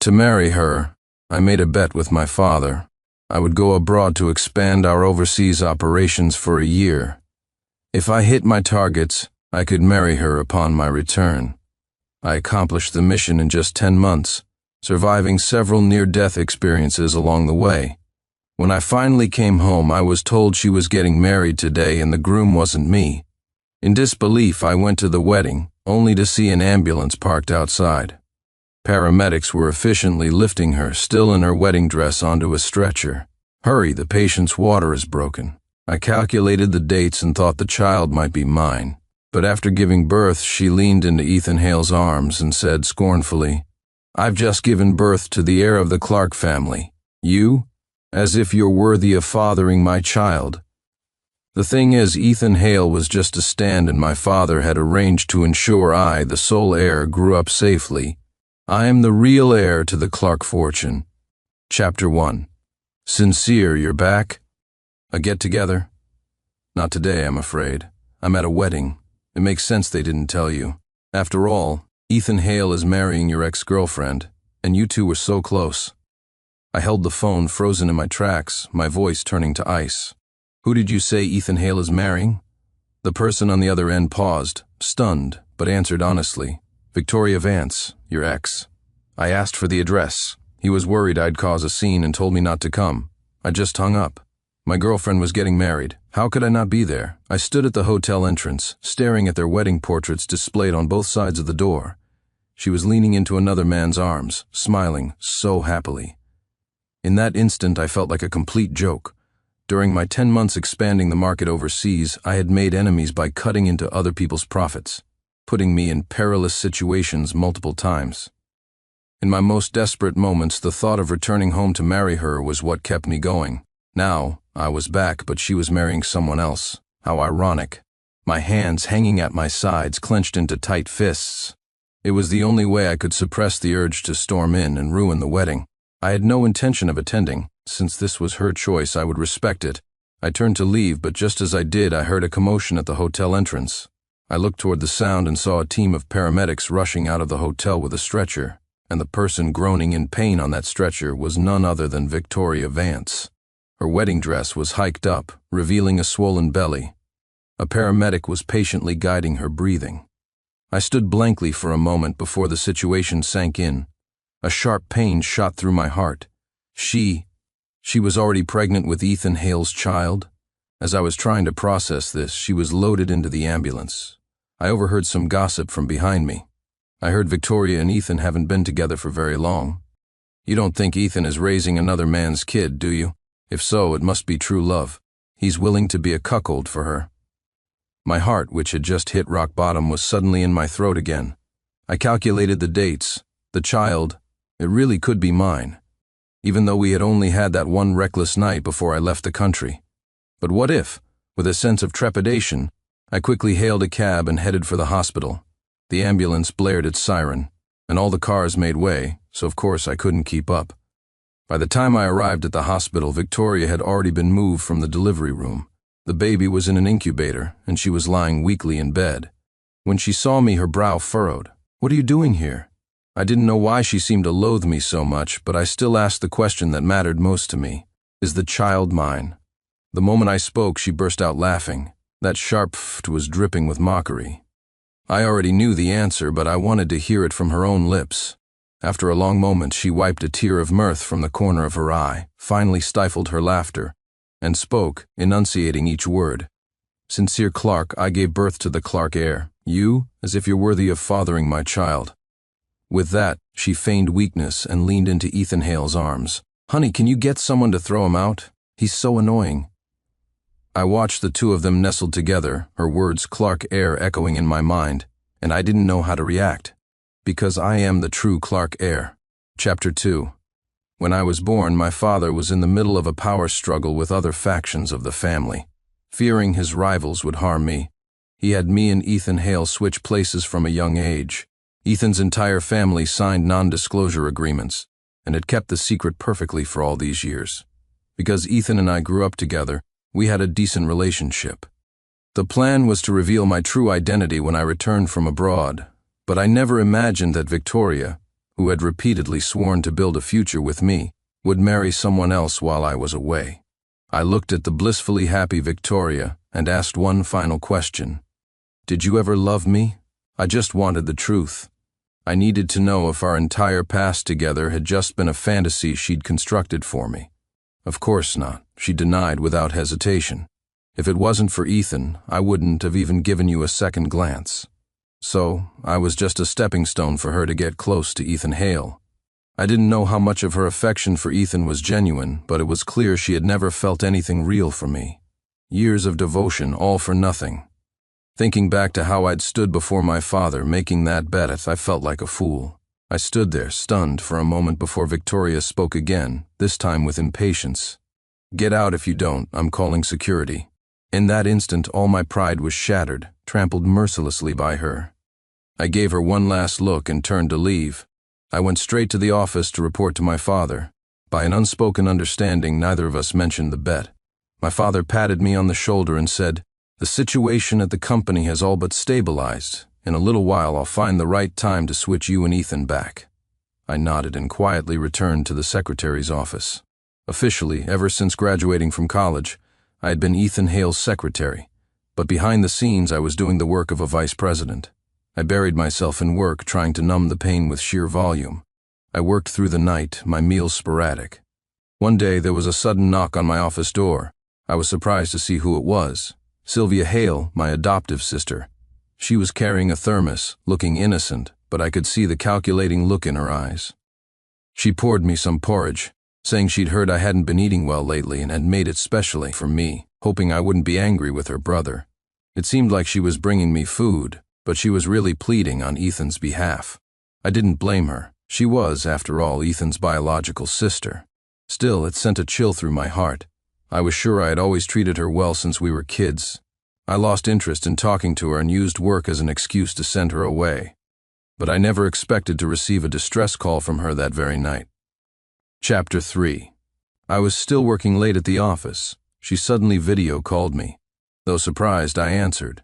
To marry her, I made a bet with my father. I would go abroad to expand our overseas operations for a year. If I hit my targets, I could marry her upon my return. I accomplished the mission in just 10 months, surviving several near-death experiences along the way. When I finally came home, I was told she was getting married today and the groom wasn't me. In disbelief, I went to the wedding, only to see an ambulance parked outside. Paramedics were efficiently lifting her, still in her wedding dress, onto a stretcher. "Hurry, the patient's water is broken." I calculated the dates and thought the child might be mine. But after giving birth, she leaned into Ethan Hale's arms and said scornfully, "I've just given birth to the heir of the Clark family. You? As if you're worthy of fathering my child." The thing is, Ethan Hale was just a stand and my father had arranged to ensure I, the sole heir, grew up safely. I am the real heir to the Clark fortune. Chapter 1. Sincere, you're back? A get-together? Not today, I'm afraid. I'm at a wedding. It makes sense they didn't tell you. After all, Ethan Hale is marrying your ex-girlfriend, and you two were so close. I held the phone frozen in my tracks, my voice turning to ice. Who did you say Ethan Hale is marrying? The person on the other end paused, stunned, but answered honestly. Victoria Vance, your ex. I asked for the address. He was worried I'd cause a scene and told me not to come. I just hung up. My girlfriend was getting married. How could I not be there? I stood at the hotel entrance, staring at their wedding portraits displayed on both sides of the door. She was leaning into another man's arms, smiling so happily. In that instant, I felt like a complete joke. During my 10 months expanding the market overseas, I had made enemies by cutting into other people's profits, putting me in perilous situations multiple times. In my most desperate moments, the thought of returning home to marry her was what kept me going. Now, I was back, but she was marrying someone else. How ironic. My hands hanging at my sides, clenched into tight fists. It was the only way I could suppress the urge to storm in and ruin the wedding. I had no intention of attending. Since this was her choice, I would respect it. I turned to leave, but just as I did, I heard a commotion at the hotel entrance. I looked toward the sound and saw a team of paramedics rushing out of the hotel with a stretcher, and the person groaning in pain on that stretcher was none other than Victoria Vance. Her wedding dress was hiked up, revealing a swollen belly. A paramedic was patiently guiding her breathing. I stood blankly for a moment before the situation sank in. A sharp pain shot through my heart. She was already pregnant with Ethan Hale's child. As I was trying to process this, she was loaded into the ambulance. I overheard some gossip from behind me. I heard Victoria and Ethan haven't been together for very long. You don't think Ethan is raising another man's kid, do you? If so, it must be true love. He's willing to be a cuckold for her. My heart, which had just hit rock bottom, was suddenly in my throat again. I calculated the dates. The child, it really could be mine, even though we had only had that one reckless night before I left the country. But what if, with a sense of trepidation, I quickly hailed a cab and headed for the hospital. The ambulance blared its siren, and all the cars made way, so of course I couldn't keep up. By the time I arrived at the hospital, Victoria had already been moved from the delivery room. The baby was in an incubator, and she was lying weakly in bed. When she saw me, her brow furrowed. "What are you doing here?" I didn't know why she seemed to loathe me so much, but I still asked the question that mattered most to me. Is the child mine? The moment I spoke, she burst out laughing. That sharp "ft" was dripping with mockery. I already knew the answer, but I wanted to hear it from her own lips. After a long moment, she wiped a tear of mirth from the corner of her eye, finally stifled her laughter, and spoke, enunciating each word. "Sincere Clark, I gave birth to the Clark heir. You, as if you're worthy of fathering my child." With that, she feigned weakness and leaned into Ethan Hale's arms. "Honey, can you get someone to throw him out? He's so annoying." I watched the two of them nestled together, her words Clark heir echoing in my mind, and I didn't know how to react. Because I am the true Clark heir. Chapter 2. When I was born, my father was in the middle of a power struggle with other factions of the family. Fearing his rivals would harm me, he had me and Ethan Hale switch places from a young age. Ethan's entire family signed non-disclosure agreements, and had kept the secret perfectly for all these years. Because Ethan and I grew up together, we had a decent relationship. The plan was to reveal my true identity when I returned from abroad, but I never imagined that Victoria, who had repeatedly sworn to build a future with me, would marry someone else while I was away. I looked at the blissfully happy Victoria and asked one final question. Did you ever love me? I just wanted the truth. I needed to know if our entire past together had just been a fantasy she'd constructed for me. Of course not, she denied without hesitation. If it wasn't for Ethan, I wouldn't have even given you a second glance. So, I was just a stepping stone for her to get close to Ethan Hale. I didn't know how much of her affection for Ethan was genuine, but it was clear she had never felt anything real for me. Years of devotion, all for nothing. Thinking back to how I'd stood before my father making that bet, I felt like a fool. I stood there, stunned, for a moment before Victoria spoke again, this time with impatience. Get out if you don't, I'm calling security. In that instant, all my pride was shattered, trampled mercilessly by her. I gave her one last look and turned to leave. I went straight to the office to report to my father. By an unspoken understanding, neither of us mentioned the bet. My father patted me on the shoulder and said, "The situation at the company has all but stabilized. In a little while I'll find the right time to switch you and Ethan back." I nodded and quietly returned to the secretary's office. Officially, ever since graduating from college, I had been Ethan Hale's secretary, but behind the scenes I was doing the work of a vice president. I buried myself in work, trying to numb the pain with sheer volume. I worked through the night, my meals sporadic. One day there was a sudden knock on my office door. I was surprised to see who it was. Sylvia Hale, my adoptive sister. She was carrying a thermos, looking innocent, but I could see the calculating look in her eyes. She poured me some porridge, saying she'd heard I hadn't been eating well lately and had made it specially for me, hoping I wouldn't be angry with her brother. It seemed like she was bringing me food, but she was really pleading on Ethan's behalf. I didn't blame her. She was, after all, Ethan's biological sister. Still, it sent a chill through my heart. I was sure I had always treated her well since we were kids. I lost interest in talking to her and used work as an excuse to send her away. But I never expected to receive a distress call from her that very night. Chapter 3. I was still working late at the office. She suddenly video called me. Though surprised, I answered.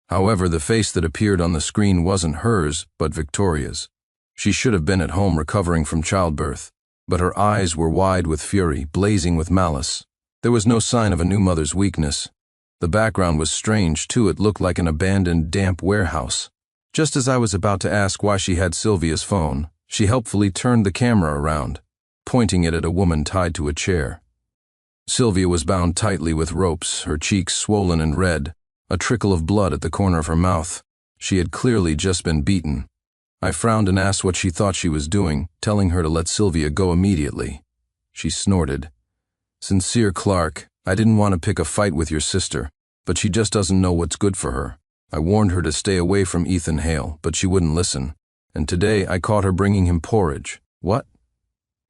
However, the face that appeared on the screen wasn't hers, but Victoria's. She should have been at home recovering from childbirth, but her eyes were wide with fury, blazing with malice. There was no sign of a new mother's weakness. The background was strange, too. It looked like an abandoned, damp warehouse. Just as I was about to ask why she had Sylvia's phone, she helpfully turned the camera around, pointing it at a woman tied to a chair. Sylvia was bound tightly with ropes, her cheeks swollen and red, a trickle of blood at the corner of her mouth. She had clearly just been beaten. I frowned and asked what she thought she was doing, telling her to let Sylvia go immediately. She snorted. "Sincere Clark, I didn't want to pick a fight with your sister, but she just doesn't know what's good for her. I warned her to stay away from Ethan Hale, but she wouldn't listen. And today I caught her bringing him porridge." "What?"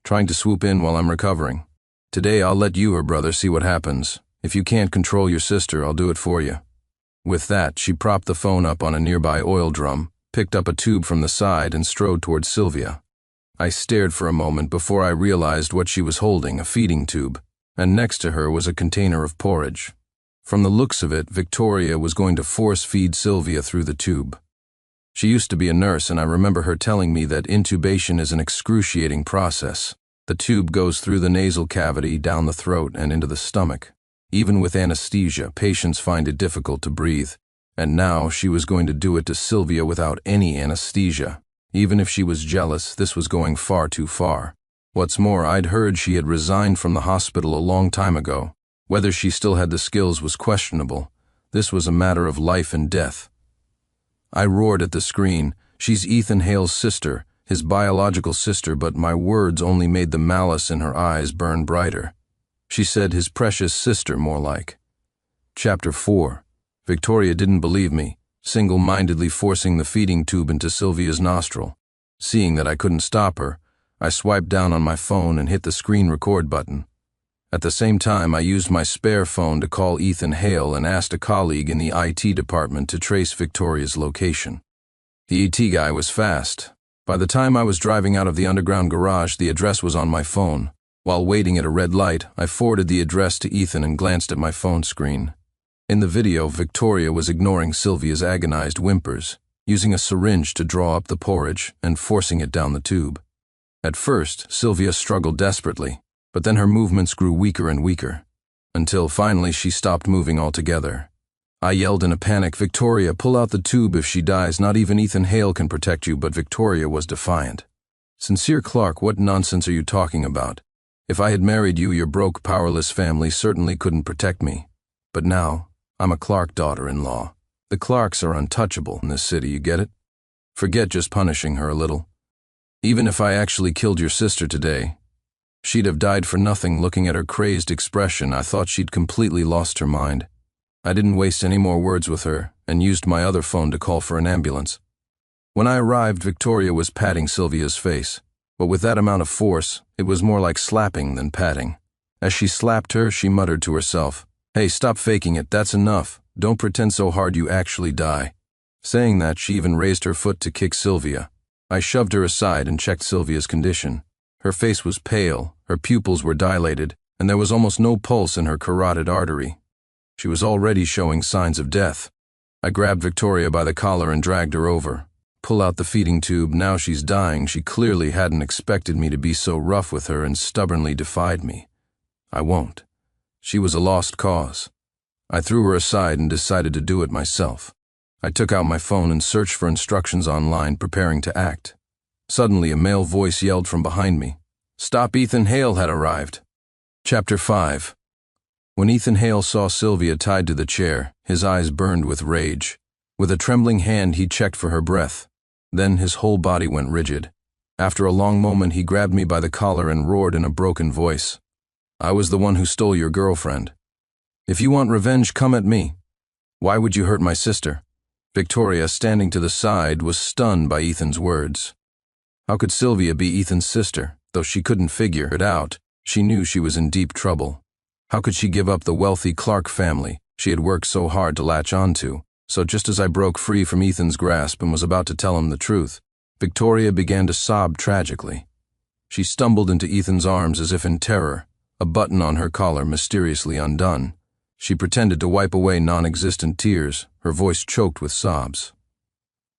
"Trying to swoop in while I'm recovering. Today I'll let you, her brother, see what happens. If you can't control your sister, I'll do it for you." With that, she propped the phone up on a nearby oil drum, picked up a tube from the side, and strode towards Sylvia. I stared for a moment before I realized what she was holding, a feeding tube, and next to her was a container of porridge. From the looks of it, Victoria was going to force-feed Sylvia through the tube. She used to be a nurse, and I remember her telling me that intubation is an excruciating process. The tube goes through the nasal cavity, down the throat, and into the stomach. Even with anesthesia, patients find it difficult to breathe. And now she was going to do it to Sylvia without any anesthesia. Even if she was jealous, this was going far too far. What's more, I'd heard she had resigned from the hospital a long time ago. Whether she still had the skills was questionable. This was a matter of life and death. I roared at the screen. She's Ethan Hale's sister, his biological sister, but my words only made the malice in her eyes burn brighter. She said his precious sister, more like. Chapter 4. Victoria didn't believe me, single-mindedly forcing the feeding tube into Sylvia's nostril. Seeing that I couldn't stop her, I swiped down on my phone and hit the screen record button. At the same time, I used my spare phone to call Ethan Hale and asked a colleague in the IT department to trace Victoria's location. The IT guy was fast. By the time I was driving out of the underground garage, the address was on my phone. While waiting at a red light, I forwarded the address to Ethan and glanced at my phone screen. In the video, Victoria was ignoring Sylvia's agonized whimpers, using a syringe to draw up the porridge and forcing it down the tube. At first, Sylvia struggled desperately, but then her movements grew weaker and weaker, until finally she stopped moving altogether. I yelled in a panic, "Victoria, pull out the tube if she dies. Not even Ethan Hale can protect you," but Victoria was defiant. "Sincere Clark, what nonsense are you talking about? If I had married you, your broke, powerless family certainly couldn't protect me. But now, I'm a Clark daughter-in-law. The Clarks are untouchable in this city, you get it? Forget just punishing her a little. Even if I actually killed your sister today, she'd have died for nothing." Looking at her crazed expression, I thought she'd completely lost her mind. I didn't waste any more words with her and used my other phone to call for an ambulance. When I arrived, Victoria was patting Sylvia's face, but with that amount of force, it was more like slapping than patting. As she slapped her, she muttered to herself, "Hey, stop faking it, that's enough. Don't pretend so hard you actually die." Saying that, she even raised her foot to kick Sylvia. I shoved her aside and checked Sylvia's condition. Her face was pale, her pupils were dilated, and there was almost no pulse in her carotid artery. She was already showing signs of death. I grabbed Victoria by the collar and dragged her over. "Pull out the feeding tube, now she's dying." She clearly hadn't expected me to be so rough with her and stubbornly defied me. "I won't." She was a lost cause. I threw her aside and decided to do it myself. I took out my phone and searched for instructions online, preparing to act. Suddenly, a male voice yelled from behind me. "Stop, Ethan Hale had arrived." Chapter 5. When Ethan Hale saw Sylvia tied to the chair, his eyes burned with rage. With a trembling hand, he checked for her breath. Then his whole body went rigid. After a long moment, he grabbed me by the collar and roared in a broken voice, "I was the one who stole your girlfriend. If you want revenge, come at me. Why would you hurt my sister?" Victoria, standing to the side, was stunned by Ethan's words. How could Sylvia be Ethan's sister? Though she couldn't figure it out, she knew she was in deep trouble. How could she give up the wealthy Clark family she had worked so hard to latch onto? So just as I broke free from Ethan's grasp and was about to tell him the truth, Victoria began to sob tragically. She stumbled into Ethan's arms as if in terror, a button on her collar mysteriously undone. She pretended to wipe away non-existent tears, her voice choked with sobs.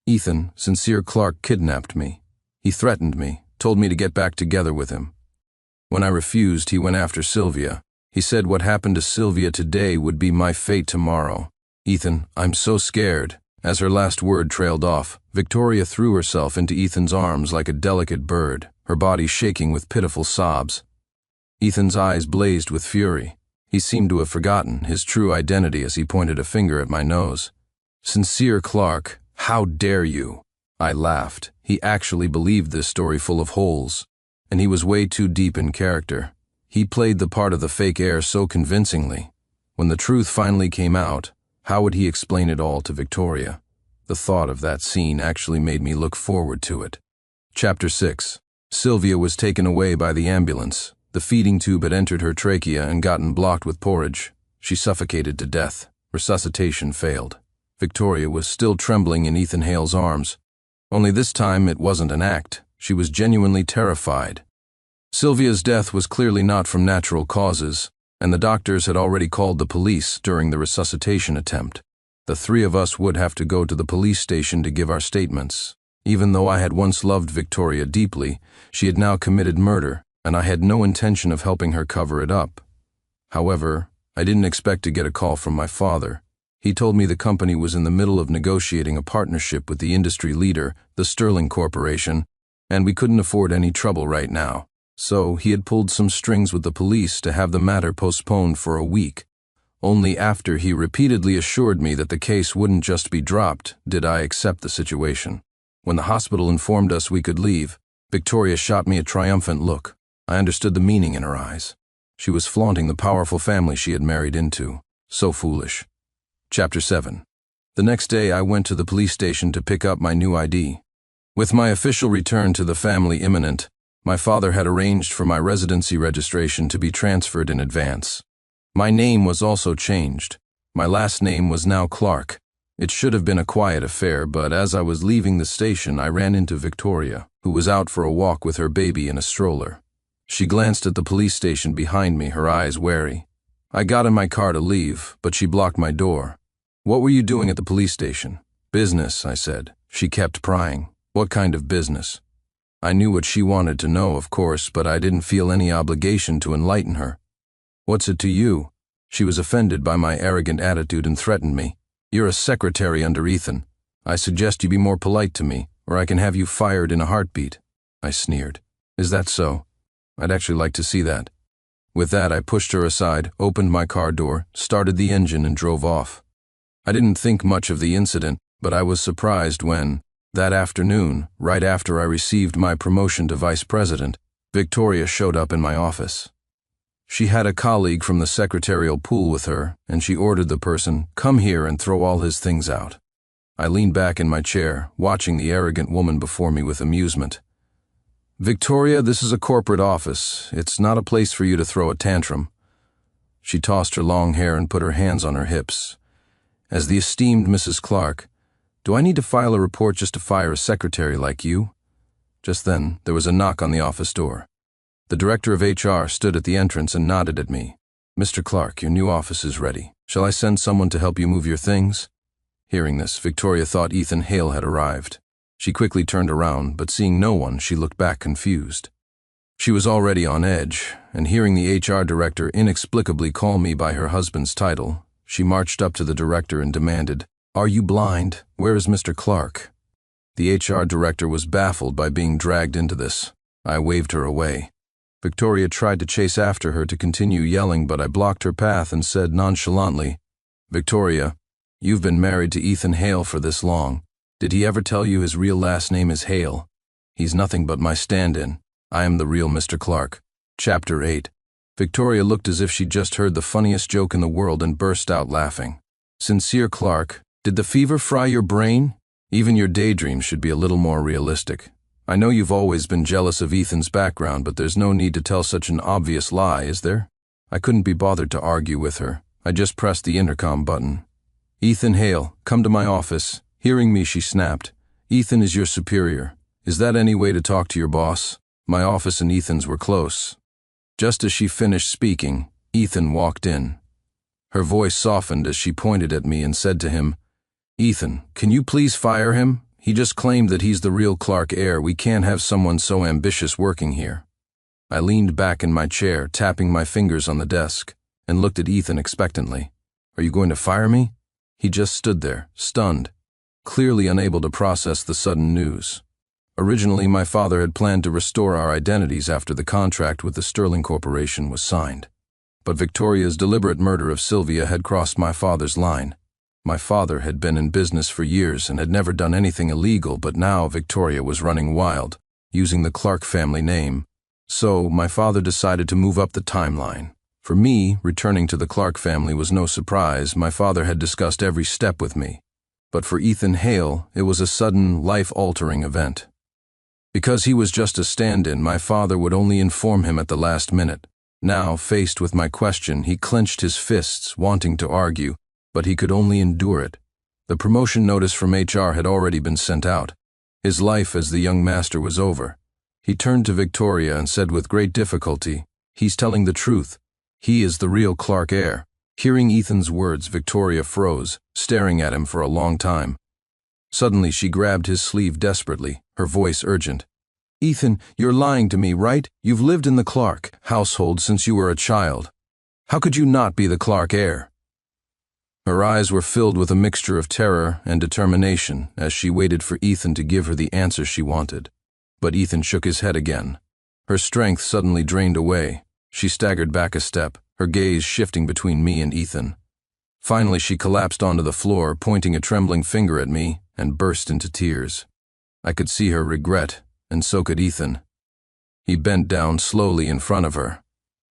"Ethan, Sincere Clark, kidnapped me. He threatened me, told me to get back together with him. When I refused, he went after Sylvia. He said what happened to Sylvia today would be my fate tomorrow. Ethan, I'm so scared." As her last word trailed off, Victoria threw herself into Ethan's arms like a delicate bird, her body shaking with pitiful sobs. Ethan's eyes blazed with fury. He seemed to have forgotten his true identity as he pointed a finger at my nose. "Sincere Clark, how dare you?" I laughed. He actually believed this story full of holes, and he was way too deep in character. He played the part of the fake heir so convincingly. When the truth finally came out, how would he explain it all to Victoria? The thought of that scene actually made me look forward to it. Chapter 6. Sylvia was taken away by the ambulance. The feeding tube had entered her trachea and gotten blocked with porridge. She suffocated to death. Resuscitation failed. Victoria was still trembling in Ethan Hale's arms. Only this time it wasn't an act. She was genuinely terrified. Sylvia's death was clearly not from natural causes, and the doctors had already called the police during the resuscitation attempt. The three of us would have to go to the police station to give our statements. Even though I had once loved Victoria deeply, she had now committed murder, and I had no intention of helping her cover it up. However, I didn't expect to get a call from my father. He told me the company was in the middle of negotiating a partnership with the industry leader, the Sterling Corporation, and we couldn't afford any trouble right now. So he had pulled some strings with the police to have the matter postponed for a week. Only after he repeatedly assured me that the case wouldn't just be dropped did I accept the situation. When the hospital informed us we could leave, Victoria shot me a triumphant look. I understood the meaning in her eyes. She was flaunting the powerful family she had married into. So foolish. Chapter 7. The next day I went to the police station to pick up my new ID. With my official return to the family imminent, my father had arranged for my residency registration to be transferred in advance. My name was also changed. My last name was now Clark. It should have been a quiet affair, but as I was leaving the station, I ran into Victoria, who was out for a walk with her baby in a stroller. She glanced at the police station behind me, her eyes wary. I got in my car to leave, but she blocked my door. "What were you doing at the police station?" "Business," I said. She kept prying. "What kind of business?" I knew what she wanted to know, of course, but I didn't feel any obligation to enlighten her. "What's it to you?" She was offended by my arrogant attitude and threatened me. "You're a secretary under Ethan. I suggest you be more polite to me, or I can have you fired in a heartbeat." I sneered. "Is that so? I'd actually like to see that." With that, I pushed her aside, opened my car door, started the engine, and drove off. I didn't think much of the incident, but I was surprised when, that afternoon, right after I received my promotion to vice president, Victoria showed up in my office. She had a colleague from the secretarial pool with her, and she ordered the person, "Come here and throw all his things out." I leaned back in my chair, watching the arrogant woman before me with amusement. "Victoria, this is a corporate office. It's not a place for you to throw a tantrum." She tossed her long hair and put her hands on her hips. "As the esteemed Mrs. Clark, do I need to file a report just to fire a secretary like you?" Just then, there was a knock on the office door. The director of HR stood at the entrance and nodded at me. "Mr. Clark, your new office is ready. Shall I send someone to help you move your things?" Hearing this, Victoria thought Ethan Hale had arrived. She quickly turned around, but seeing no one, she looked back confused. She was already on edge, and hearing the HR director inexplicably call me by her husband's title, she marched up to the director and demanded, "Are you blind? Where is Mr. Clark?" The HR director was baffled by being dragged into this. I waved her away. Victoria tried to chase after her to continue yelling, but I blocked her path and said nonchalantly, "Victoria, you've been married to Ethan Hale for this long. Did he ever tell you his real last name is Hale? He's nothing but my stand-in. I am the real Mr. Clark." Chapter 8. Victoria looked as if she'd just heard the funniest joke in the world and burst out laughing. "Sincere Clark, did the fever fry your brain? Even your daydreams should be a little more realistic. I know you've always been jealous of Ethan's background, but there's no need to tell such an obvious lie, is there?" I couldn't be bothered to argue with her. I just pressed the intercom button. "Ethan Hale, come to my office." Hearing me, she snapped, "Ethan is your superior. Is that any way to talk to your boss?" My office and Ethan's were close. Just as she finished speaking, Ethan walked in. Her voice softened as she pointed at me and said to him, "Ethan, can you please fire him? He just claimed that he's the real Clark heir. We can't have someone so ambitious working here." I leaned back in my chair, tapping my fingers on the desk, and looked at Ethan expectantly. "Are you going to fire me?" He just stood there, stunned, clearly unable to process the sudden news. Originally, my father had planned to restore our identities after the contract with the Sterling Corporation was signed. But Victoria's deliberate murder of Sylvia had crossed my father's line. My father had been in business for years and had never done anything illegal, but now Victoria was running wild, using the Clark family name. So, my father decided to move up the timeline. For me, returning to the Clark family was no surprise. My father had discussed every step with me. But for Ethan Hale, it was a sudden, life-altering event. Because he was just a stand-in, my father would only inform him at the last minute. Now, faced with my question, he clenched his fists, wanting to argue, but he could only endure it. The promotion notice from HR had already been sent out. His life as the young master was over. He turned to Victoria and said with great difficulty, "He's telling the truth. He is the real Clark heir." Hearing Ethan's words, Victoria froze, staring at him for a long time. Suddenly, she grabbed his sleeve desperately, her voice urgent. "Ethan, you're lying to me, right? You've lived in the Clark household since you were a child. How could you not be the Clark heir?" Her eyes were filled with a mixture of terror and determination as she waited for Ethan to give her the answer she wanted. But Ethan shook his head again. Her strength suddenly drained away. She staggered back a step, her gaze shifting between me and Ethan. Finally, she collapsed onto the floor, pointing a trembling finger at me, and burst into tears. I could see her regret, and so could Ethan. He bent down slowly in front of her.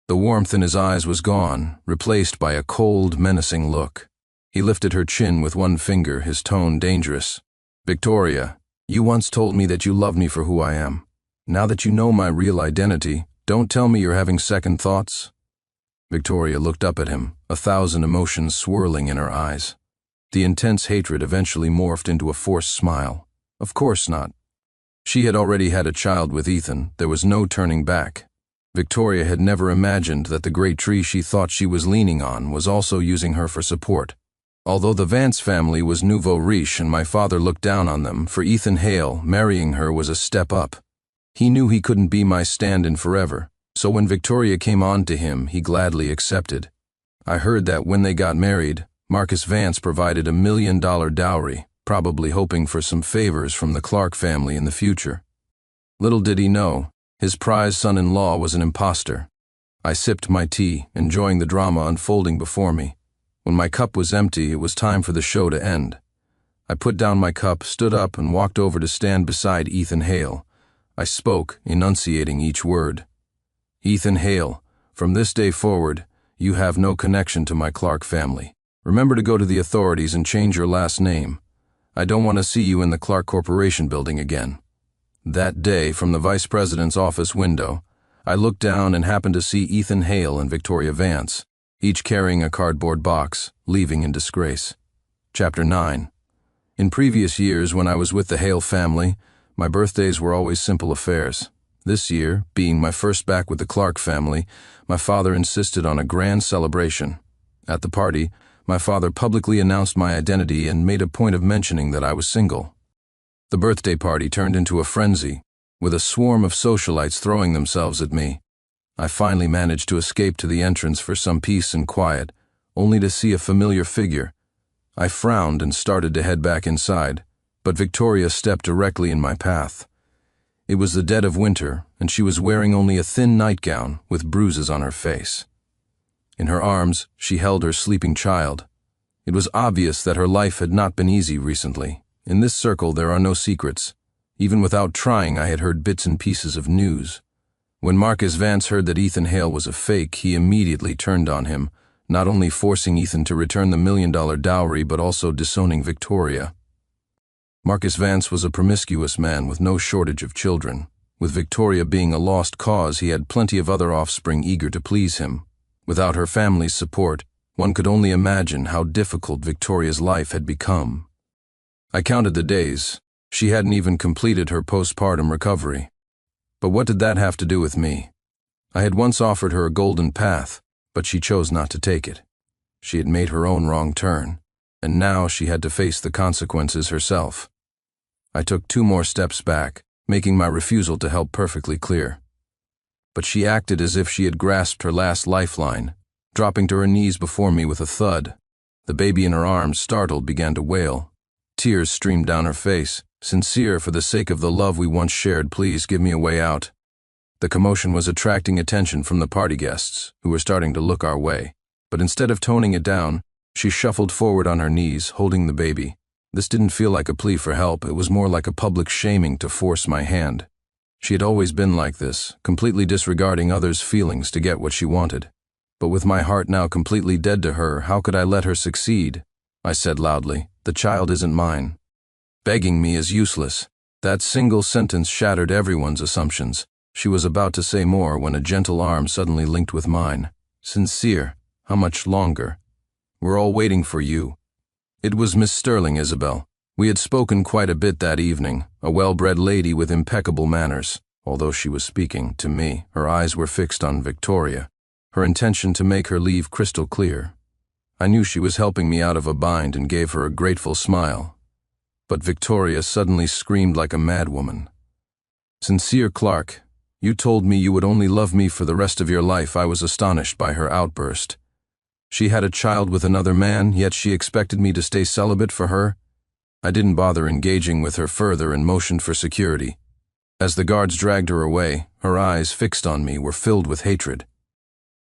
The warmth in his eyes was gone, replaced by a cold, menacing look. He lifted her chin with one finger, his tone dangerous. "Victoria, you once told me that you love me for who I am. Now that you know my real identity, don't tell me you're having second thoughts." Victoria looked up at him, 1,000 emotions swirling in her eyes. The intense hatred eventually morphed into a forced smile. Of course not. She had already had a child with Ethan. There was no turning back. Victoria had never imagined that the great tree she thought she was leaning on was also using her for support. Although the Vance family was nouveau riche and my father looked down on them, for Ethan Hale, marrying her was a step up. He knew he couldn't be my stand-in forever, so when Victoria came on to him, he gladly accepted. I heard that when they got married, Marcus Vance provided $1 million dowry, probably hoping for some favors from the Clark family in the future. Little did he know, his prize son-in-law was an imposter. I sipped my tea, enjoying the drama unfolding before me. When my cup was empty, it was time for the show to end. I put down my cup, stood up, and walked over to stand beside Ethan Hale. I spoke, enunciating each word. Ethan Hale, from this day forward, you have no connection to my Clark family. Remember to go to the authorities and change your last name. I don't want to see you in the Clark Corporation building again. That day, from the vice president's office window, I looked down and happened to see Ethan Hale and Victoria Vance, each carrying a cardboard box, leaving in disgrace. Chapter 9. In previous years, when I was with the Hale family, my birthdays were always simple affairs. This year, being my first back with the Clark family, my father insisted on a grand celebration. At the party, my father publicly announced my identity and made a point of mentioning that I was single. The birthday party turned into a frenzy, with a swarm of socialites throwing themselves at me. I finally managed to escape to the entrance for some peace and quiet, only to see a familiar figure. I frowned and started to head back inside, but Victoria stepped directly in my path. It was the dead of winter, and she was wearing only a thin nightgown with bruises on her face. In her arms, she held her sleeping child. It was obvious that her life had not been easy recently. In this circle, there are no secrets. Even without trying, I had heard bits and pieces of news. When Marcus Vance heard that Ethan Hale was a fake, he immediately turned on him, not only forcing Ethan to return the $1 million dowry, but also disowning Victoria. Marcus Vance was a promiscuous man with no shortage of children. With Victoria being a lost cause, he had plenty of other offspring eager to please him. Without her family's support, one could only imagine how difficult Victoria's life had become. I counted the days. She hadn't even completed her postpartum recovery. But what did that have to do with me? I had once offered her a golden path, but she chose not to take it. She had made her own wrong turn, and now she had to face the consequences herself. I took 2 more steps back, making my refusal to help perfectly clear. But she acted as if she had grasped her last lifeline, dropping to her knees before me with a thud. The baby in her arms, startled, began to wail. Tears streamed down her face. Sincere, for the sake of the love we once shared, please give me a way out. The commotion was attracting attention from the party guests, who were starting to look our way. But instead of toning it down, she shuffled forward on her knees, holding the baby. This didn't feel like a plea for help, it was more like a public shaming to force my hand. She had always been like this, completely disregarding others' feelings to get what she wanted. But with my heart now completely dead to her, how could I let her succeed? I said loudly, "The child isn't mine." Begging me is useless. That single sentence shattered everyone's assumptions. She was about to say more when a gentle arm suddenly linked with mine. "Sincere, how much longer? We're all waiting for you." It was Miss Sterling, Isabel. We had spoken quite a bit that evening, a well-bred lady with impeccable manners. Although she was speaking to me, her eyes were fixed on Victoria, her intention to make her leave crystal clear. I knew she was helping me out of a bind and gave her a grateful smile. But Victoria suddenly screamed like a madwoman. "Sincere Clark, you told me you would only love me for the rest of your life." I was astonished by her outburst. She had a child with another man, yet she expected me to stay celibate for her? I didn't bother engaging with her further and motioned for security. As the guards dragged her away, her eyes, fixed on me, were filled with hatred.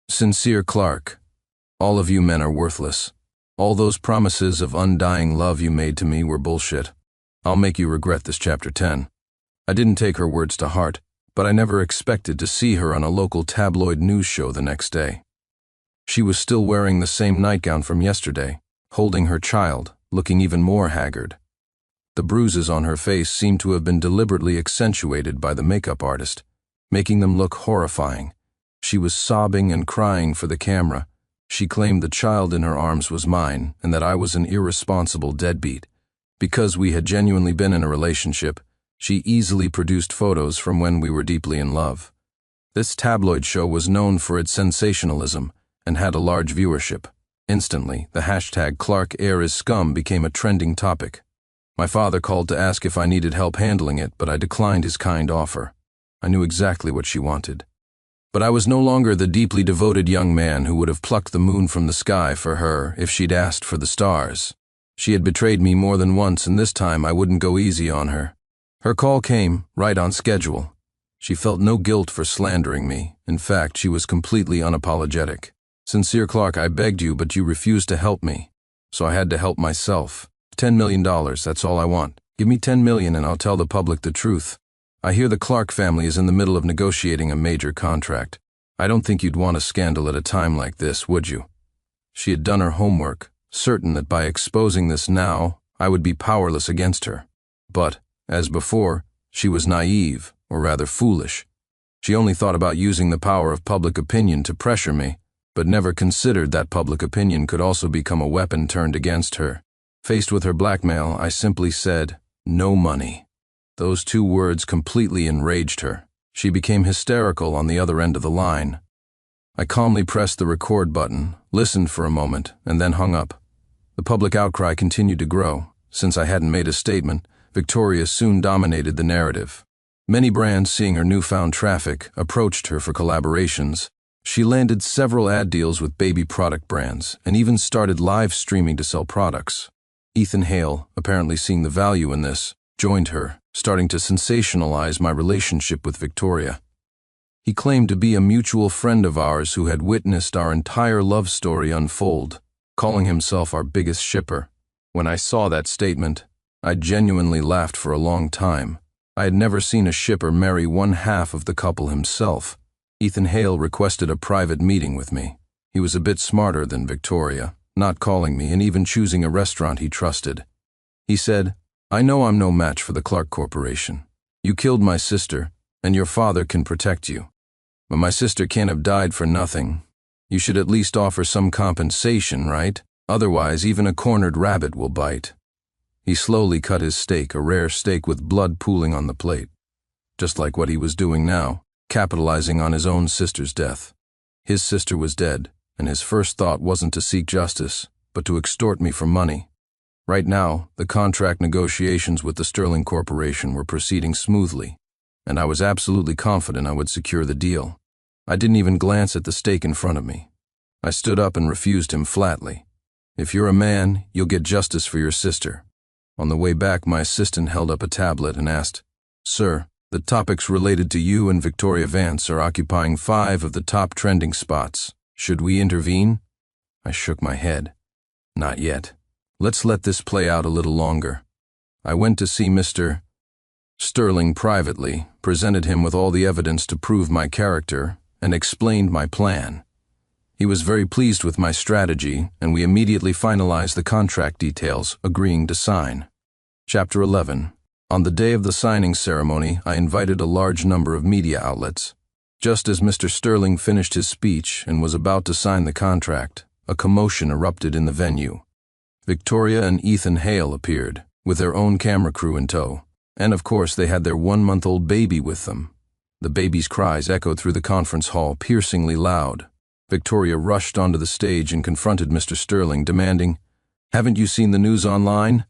"Sincere Clark, all of you men are worthless. All those promises of undying love you made to me were bullshit. I'll make you regret this." Chapter 10. I didn't take her words to heart, but I never expected to see her on a local tabloid news show the next day. She was still wearing the same nightgown from yesterday, holding her child, looking even more haggard. The bruises on her face seemed to have been deliberately accentuated by the makeup artist, making them look horrifying. She was sobbing and crying for the camera. She claimed the child in her arms was mine and that I was an irresponsible deadbeat. Because we had genuinely been in a relationship, she easily produced photos from when we were deeply in love. This tabloid show was known for its sensationalism and had a large viewership. Instantly, the hashtag Clark Air is Scum became a trending topic. My father called to ask if I needed help handling it, but I declined his kind offer. I knew exactly what she wanted. But I was no longer the deeply devoted young man who would have plucked the moon from the sky for her if she'd asked for the stars. She had betrayed me more than once, and this time I wouldn't go easy on her. Her call came, right on schedule. She felt no guilt for slandering me. In fact, she was completely unapologetic. "Sincere Clark, I begged you, but you refused to help me. So I had to help myself. $10 million, that's all I want. Give me $10 million and I'll tell the public the truth. I hear the Clark family is in the middle of negotiating a major contract. I don't think you'd want a scandal at a time like this, would you?" She had done her homework, certain that by exposing this now, I would be powerless against her. But, as before, she was naive, or rather foolish. She only thought about using the power of public opinion to pressure me, but never considered that public opinion could also become a weapon turned against her. Faced with her blackmail, I simply said, "No money." Those two words completely enraged her. She became hysterical on the other end of the line. I calmly pressed the record button, listened for a moment, and then hung up. The public outcry continued to grow. Since I hadn't made a statement, Victoria soon dominated the narrative. Many brands, seeing her newfound traffic, approached her for collaborations. She landed several ad deals with baby product brands, and even started live streaming to sell products. Ethan Hale, apparently seeing the value in this, joined her, starting to sensationalize my relationship with Victoria. He claimed to be a mutual friend of ours who had witnessed our entire love story unfold, calling himself our biggest shipper. When I saw that statement, I genuinely laughed for a long time. I had never seen a shipper marry one half of the couple himself. Ethan Hale requested a private meeting with me. He was a bit smarter than Victoria, not calling me and even choosing a restaurant he trusted. He said, "I know I'm no match for the Clark Corporation. You killed my sister, and your father can protect you. But my sister can't have died for nothing. You should at least offer some compensation, right? Otherwise, even a cornered rabbit will bite." He slowly cut his steak, a rare steak with blood pooling on the plate. Just like what he was doing now, capitalizing on his own sister's death. His sister was dead, and his first thought wasn't to seek justice, but to extort me for money. Right now, the contract negotiations with the Sterling Corporation were proceeding smoothly, and I was absolutely confident I would secure the deal. I didn't even glance at the steak in front of me. I stood up and refused him flatly. "If you're a man, you'll get justice for your sister." On the way back, my assistant held up a tablet and asked, "Sir, the topics related to you and Victoria Vance are occupying 5 of the top trending spots. Should we intervene?" I shook my head. "Not yet. Let's let this play out a little longer." I went to see Mr. Sterling privately, presented him with all the evidence to prove my character, and explained my plan. He was very pleased with my strategy, and we immediately finalized the contract details, agreeing to sign. Chapter 11. On the day of the signing ceremony, I invited a large number of media outlets. Just as Mr. Sterling finished his speech and was about to sign the contract, a commotion erupted in the venue. Victoria and Ethan Hale appeared, with their own camera crew in tow, and of course they had their 1-month-old baby with them. The baby's cries echoed through the conference hall, piercingly loud. Victoria rushed onto the stage and confronted Mr. Sterling, demanding, "Haven't you seen the news online?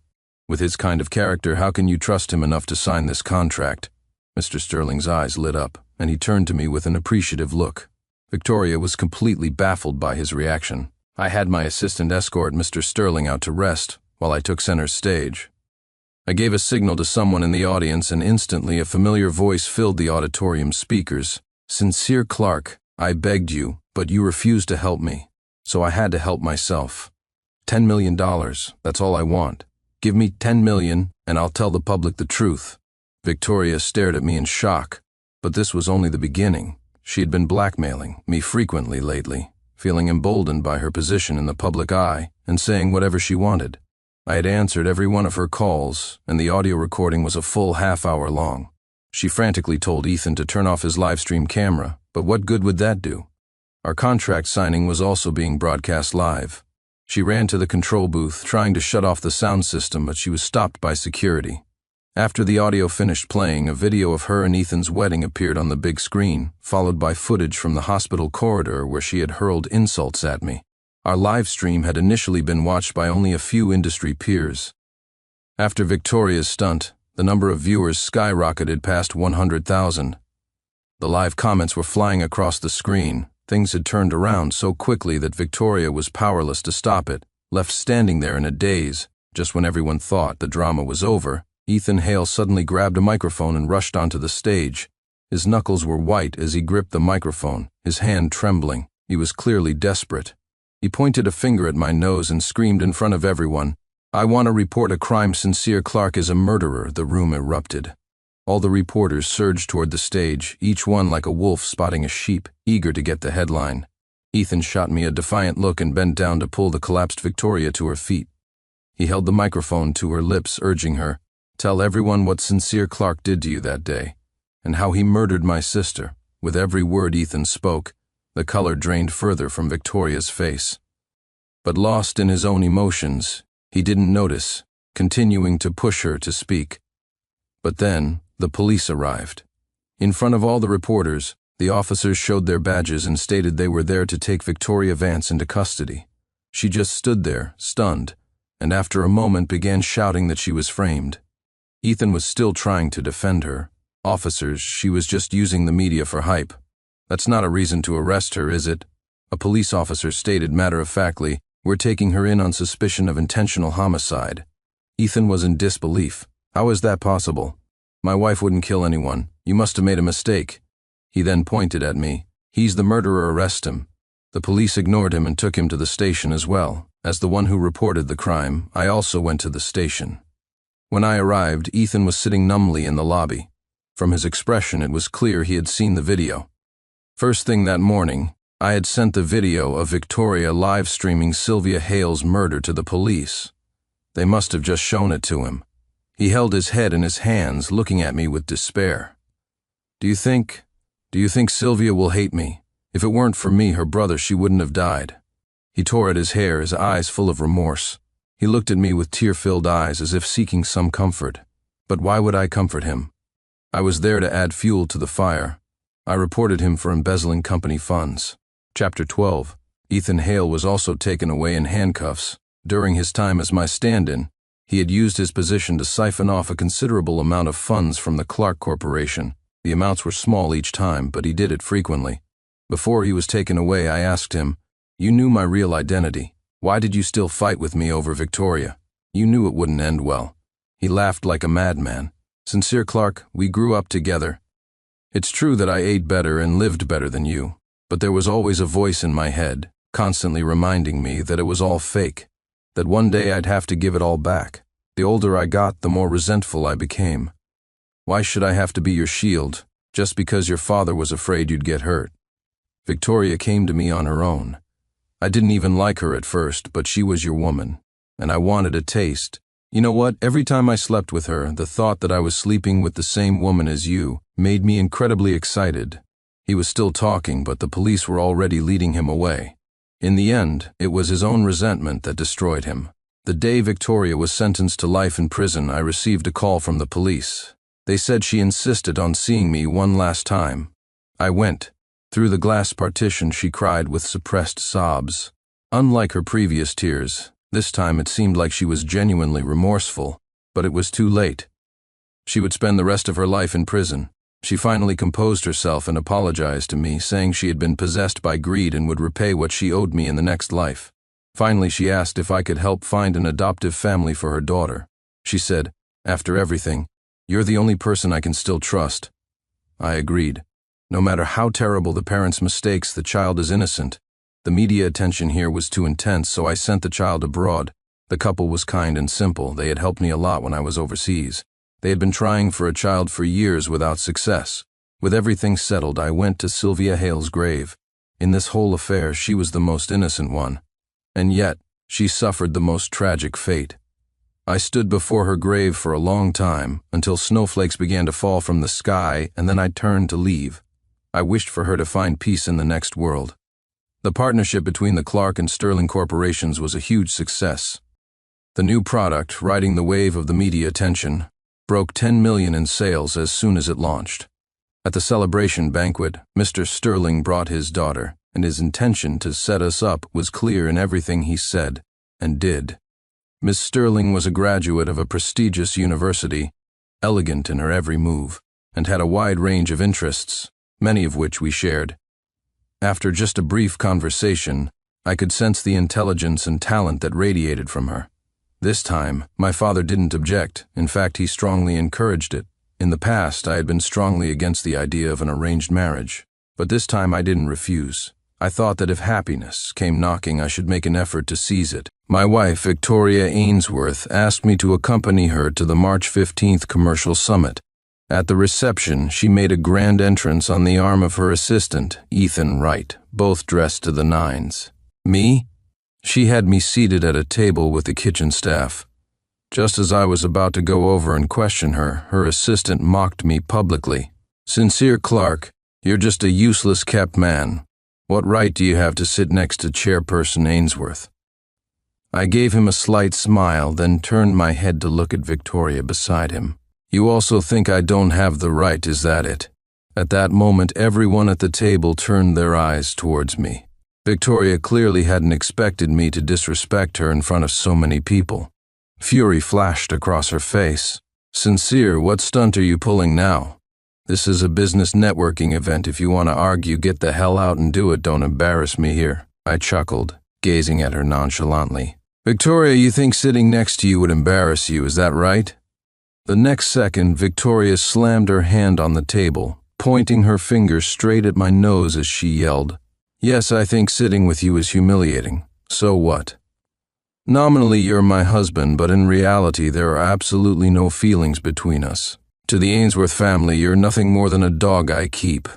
With his kind of character, how can you trust him enough to sign this contract?" Mr. Sterling's eyes lit up, and he turned to me with an appreciative look. Victoria was completely baffled by his reaction. I had my assistant escort Mr. Sterling out to rest while I took center stage. I gave a signal to someone in the audience, and instantly a familiar voice filled the auditorium speakers. "Sincere Clark, I begged you, but you refused to help me, so I had to help myself. $10 million, that's all I want. Give me $10 million, and I'll tell the public the truth." Victoria stared at me in shock, but this was only the beginning. She had been blackmailing me frequently lately, feeling emboldened by her position in the public eye and saying whatever she wanted. I had answered every one of her calls, and the audio recording was a full half-hour long. She frantically told Ethan to turn off his live stream camera, but what good would that do? Our contract signing was also being broadcast live. She ran to the control booth, trying to shut off the sound system, but she was stopped by security. After the audio finished playing, a video of her and Ethan's wedding appeared on the big screen, followed by footage from the hospital corridor where she had hurled insults at me. Our live stream had initially been watched by only a few industry peers. After Victoria's stunt, the number of viewers skyrocketed past 100,000. The live comments were flying across the screen. Things had turned around so quickly that Victoria was powerless to stop it, left standing there in a daze. Just when everyone thought the drama was over, Ethan Hale suddenly grabbed a microphone and rushed onto the stage. His knuckles were white as he gripped the microphone, his hand trembling. He was clearly desperate. He pointed a finger at my nose and screamed in front of everyone, "I want to report a crime. Sincere Clark is a murderer." The room erupted. All the reporters surged toward the stage, each one like a wolf spotting a sheep, eager to get the headline. Ethan shot me a defiant look and bent down to pull the collapsed Victoria to her feet. He held the microphone to her lips, urging her, "Tell everyone what Sincere Clark did to you that day, and how he murdered my sister." With every word Ethan spoke, the color drained further from Victoria's face. But lost in his own emotions, he didn't notice, continuing to push her to speak. But then, the police arrived. In front of all the reporters, the officers showed their badges and stated they were there to take Victoria Vance into custody. She just stood there, stunned, and after a moment began shouting that she was framed. Ethan was still trying to defend her. "Officers, she was just using the media for hype. That's not a reason to arrest her, is it?" A police officer stated matter-of-factly, "We're taking her in on suspicion of intentional homicide." Ethan was in disbelief. "How is that possible? My wife wouldn't kill anyone. You must have made a mistake." He then pointed at me. "He's the murderer, arrest him." The police ignored him and took him to the station as well. As the one who reported the crime, I also went to the station. When I arrived, Ethan was sitting numbly in the lobby. From his expression, it was clear he had seen the video. First thing that morning, I had sent the video of Victoria live streaming Sylvia Hale's murder to the police. They must have just shown it to him. He held his head in his hands, looking at me with despair. Do you think Sylvia will hate me? If it weren't for me, her brother, she wouldn't have died." He tore at his hair, his eyes full of remorse. He looked at me with tear-filled eyes as if seeking some comfort. But why would I comfort him? I was there to add fuel to the fire. I reported him for embezzling company funds. Chapter 12. Ethan Hale was also taken away in handcuffs. During his time as my stand-in, he had used his position to siphon off a considerable amount of funds from the Clark Corporation. The amounts were small each time, but he did it frequently. Before he was taken away, I asked him, "You knew my real identity. Why did you still fight with me over Victoria? You knew it wouldn't end well." He laughed like a madman. "Sincere Clark, we grew up together. It's true that I ate better and lived better than you, but there was always a voice in my head, constantly reminding me that it was all fake, that one day I'd have to give it all back. The older I got, the more resentful I became. Why should I have to be your shield, just because your father was afraid you'd get hurt? Victoria came to me on her own. I didn't even like her at first, but she was your woman, and I wanted a taste. You know what? Every time I slept with her, the thought that I was sleeping with the same woman as you made me incredibly excited." He was still talking, but the police were already leading him away. In the end, it was his own resentment that destroyed him. The day Victoria was sentenced to life in prison, I received a call from the police. They said she insisted on seeing me one last time. I went. Through the glass partition, she cried with suppressed sobs. Unlike her previous tears, this time it seemed like she was genuinely remorseful, but it was too late. She would spend the rest of her life in prison. She finally composed herself and apologized to me, saying she had been possessed by greed and would repay what she owed me in the next life. Finally, she asked if I could help find an adoptive family for her daughter. She said, "After everything, you're the only person I can still trust." I agreed. No matter how terrible the parents' mistakes, the child is innocent. The media attention here was too intense, so I sent the child abroad. The couple was kind and simple. They had helped me a lot when I was overseas. They had been trying for a child for years without success. With everything settled, I went to Sylvia Hale's grave. In this whole affair, she was the most innocent one. And yet, she suffered the most tragic fate. I stood before her grave for a long time, until snowflakes began to fall from the sky, and then I turned to leave. I wished for her to find peace in the next world. The partnership between the Clark and Sterling corporations was a huge success. The new product, riding the wave of the media attention, broke 10 million in sales as soon as it launched. At the celebration banquet, Mr. Sterling brought his daughter, and his intention to set us up was clear in everything he said and did. Miss Sterling was a graduate of a prestigious university, elegant in her every move, and had a wide range of interests. many of which we shared. After just a brief conversation, I could sense the intelligence and talent that radiated from her. This time, my father didn't object. In fact, he strongly encouraged it. In the past, I had been strongly against the idea of an arranged marriage, but this time I didn't refuse. I thought that if happiness came knocking, I should make an effort to seize it. My wife, Victoria Ainsworth, asked me to accompany her to the March 15th commercial summit. At the reception, she made a grand entrance on the arm of her assistant, Ethan Wright, both dressed to the nines. Me? She had me seated at a table with the kitchen staff. Just as I was about to go over and question her, her assistant mocked me publicly. "Sincere Clark, you're just a useless kept man. What right do you have to sit next to Chairperson Ainsworth?" I gave him a slight smile, then turned my head to look at Victoria beside him. "You also think I don't have the right, is that it?" At that moment, everyone at the table turned their eyes towards me. Victoria clearly hadn't expected me to disrespect her in front of so many people. Fury flashed across her face. "Sincere, what stunt are you pulling now? This is a business networking event. If you want to argue, get the hell out and do it. Don't embarrass me here." I chuckled, gazing at her nonchalantly. "Victoria, you think sitting next to you would embarrass you, is that right?" The next second, Victoria slammed her hand on the table, pointing her finger straight at my nose as she yelled, "Yes, I think sitting with you is humiliating. So what? Nominally, you're my husband, but in reality, there are absolutely no feelings between us. To the Ainsworth family, you're nothing more than a dog I keep."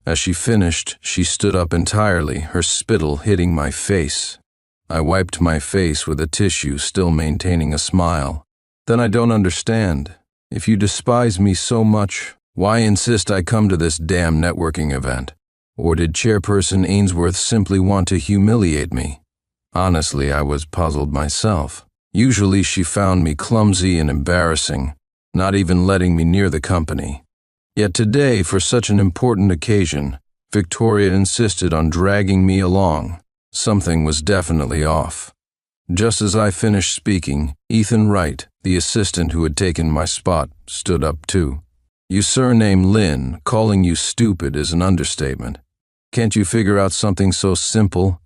As she finished, she stood up entirely, her spittle hitting my face. I wiped my face with a tissue, still maintaining a smile. "Then I don't understand. If you despise me so much, why insist I come to this damn networking event? Or did Chairperson Ainsworth simply want to humiliate me?" Honestly, I was puzzled myself. Usually she found me clumsy and embarrassing, not even letting me near the company. Yet today, for such an important occasion, Victoria insisted on dragging me along. Something was definitely off. Just as I finished speaking, Ethan Wright, the assistant who had taken my spot, stood up too. "You surname Lynn, calling you stupid is an understatement. Can't you figure out something so simple?"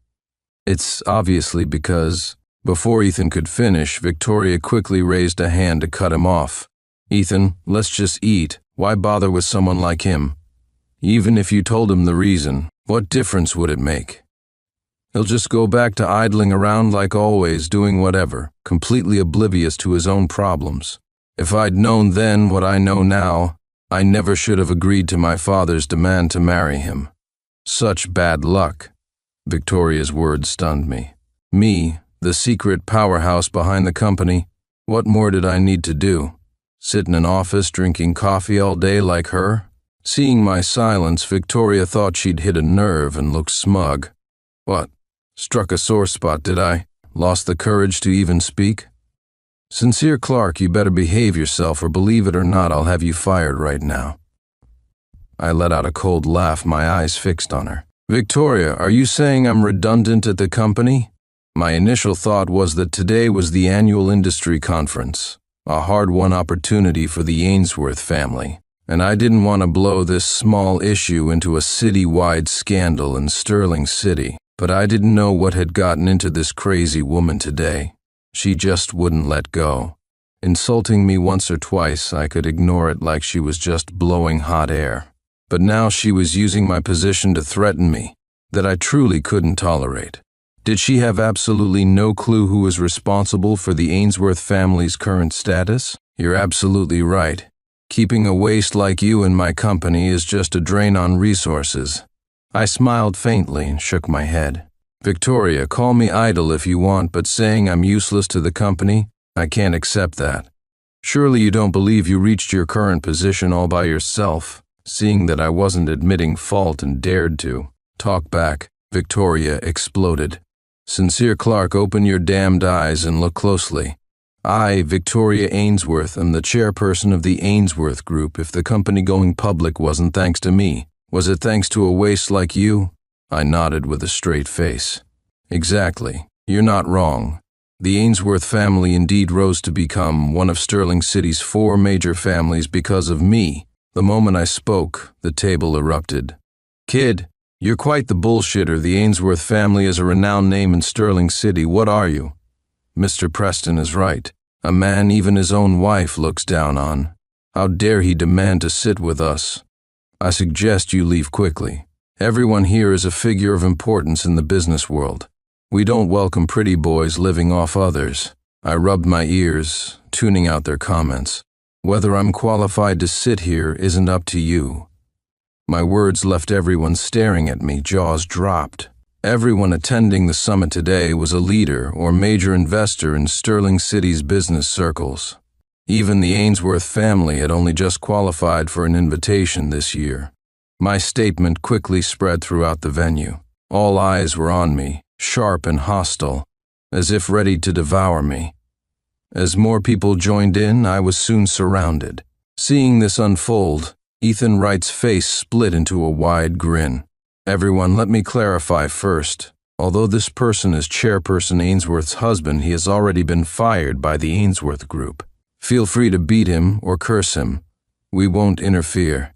"It's obviously because..." Before Ethan could finish, Victoria quickly raised a hand to cut him off. "Ethan, let's just eat. Why bother with someone like him? Even if you told him the reason, what difference would it make? He'll just go back to idling around like always, doing whatever, completely oblivious to his own problems. If I'd known then what I know now, I never should have agreed to my father's demand to marry him. Such bad luck." Victoria's words stunned me. Me, the secret powerhouse behind the company, what more did I need to do? Sit in an office drinking coffee all day like her? Seeing my silence, Victoria thought she'd hit a nerve and looked smug. What? Struck a sore spot, did I? Lost the courage to even speak? "Sincere Clark, you better behave yourself, or believe it or not, I'll have you fired right now." I let out a cold laugh, my eyes fixed on her. "Victoria, are you saying I'm redundant at the company?" My initial thought was that today was the annual industry conference, a hard-won opportunity for the Ainsworth family, and I didn't want to blow this small issue into a city-wide scandal in Sterling City. But I didn't know what had gotten into this crazy woman today. She just wouldn't let go. Insulting me once or twice, I could ignore it like she was just blowing hot air. But now she was using my position to threaten me, that I truly couldn't tolerate. Did she have absolutely no clue who was responsible for the Ainsworth family's current status? You're absolutely right. Keeping a waste like you in my company is just a drain on resources. I smiled faintly and shook my head. "Victoria, call me idle if you want, but saying I'm useless to the company, I can't accept that. Surely you don't believe you reached your current position all by yourself, seeing that I wasn't admitting fault and dared to." "Talk back," Victoria exploded. "Sincere Clark, open your damned eyes and look closely. I, Victoria Ainsworth, am the chairperson of the Ainsworth Group. If the company going public wasn't thanks to me, was it thanks to a waste like you?" I nodded with a straight face. "Exactly. You're not wrong. The Ainsworth family indeed rose to become one of Sterling City's 4 major families because of me." The moment I spoke, the table erupted. Kid, you're quite the bullshitter. The Ainsworth family is a renowned name in Sterling City. What are you? Mr. Preston is right. A man even his own wife looks down on. How dare he demand to sit with us? I suggest you leave quickly. Everyone here is a figure of importance in the business world. We don't welcome pretty boys living off others. I rubbed my ears, tuning out their comments. Whether I'm qualified to sit here isn't up to you. My words left everyone staring at me, jaws dropped. Everyone attending the summit today was a leader or major investor in Sterling City's business circles. Even the Ainsworth family had only just qualified for an invitation this year. My statement quickly spread throughout the venue. All eyes were on me, sharp and hostile, as if ready to devour me. As more people joined in, I was soon surrounded. Seeing this unfold, Ethan Wright's face split into a wide grin. Everyone, let me clarify first. Although this person is Chairperson Ainsworth's husband, he has already been fired by the Ainsworth Group. Feel free to beat him or curse him. We won't interfere.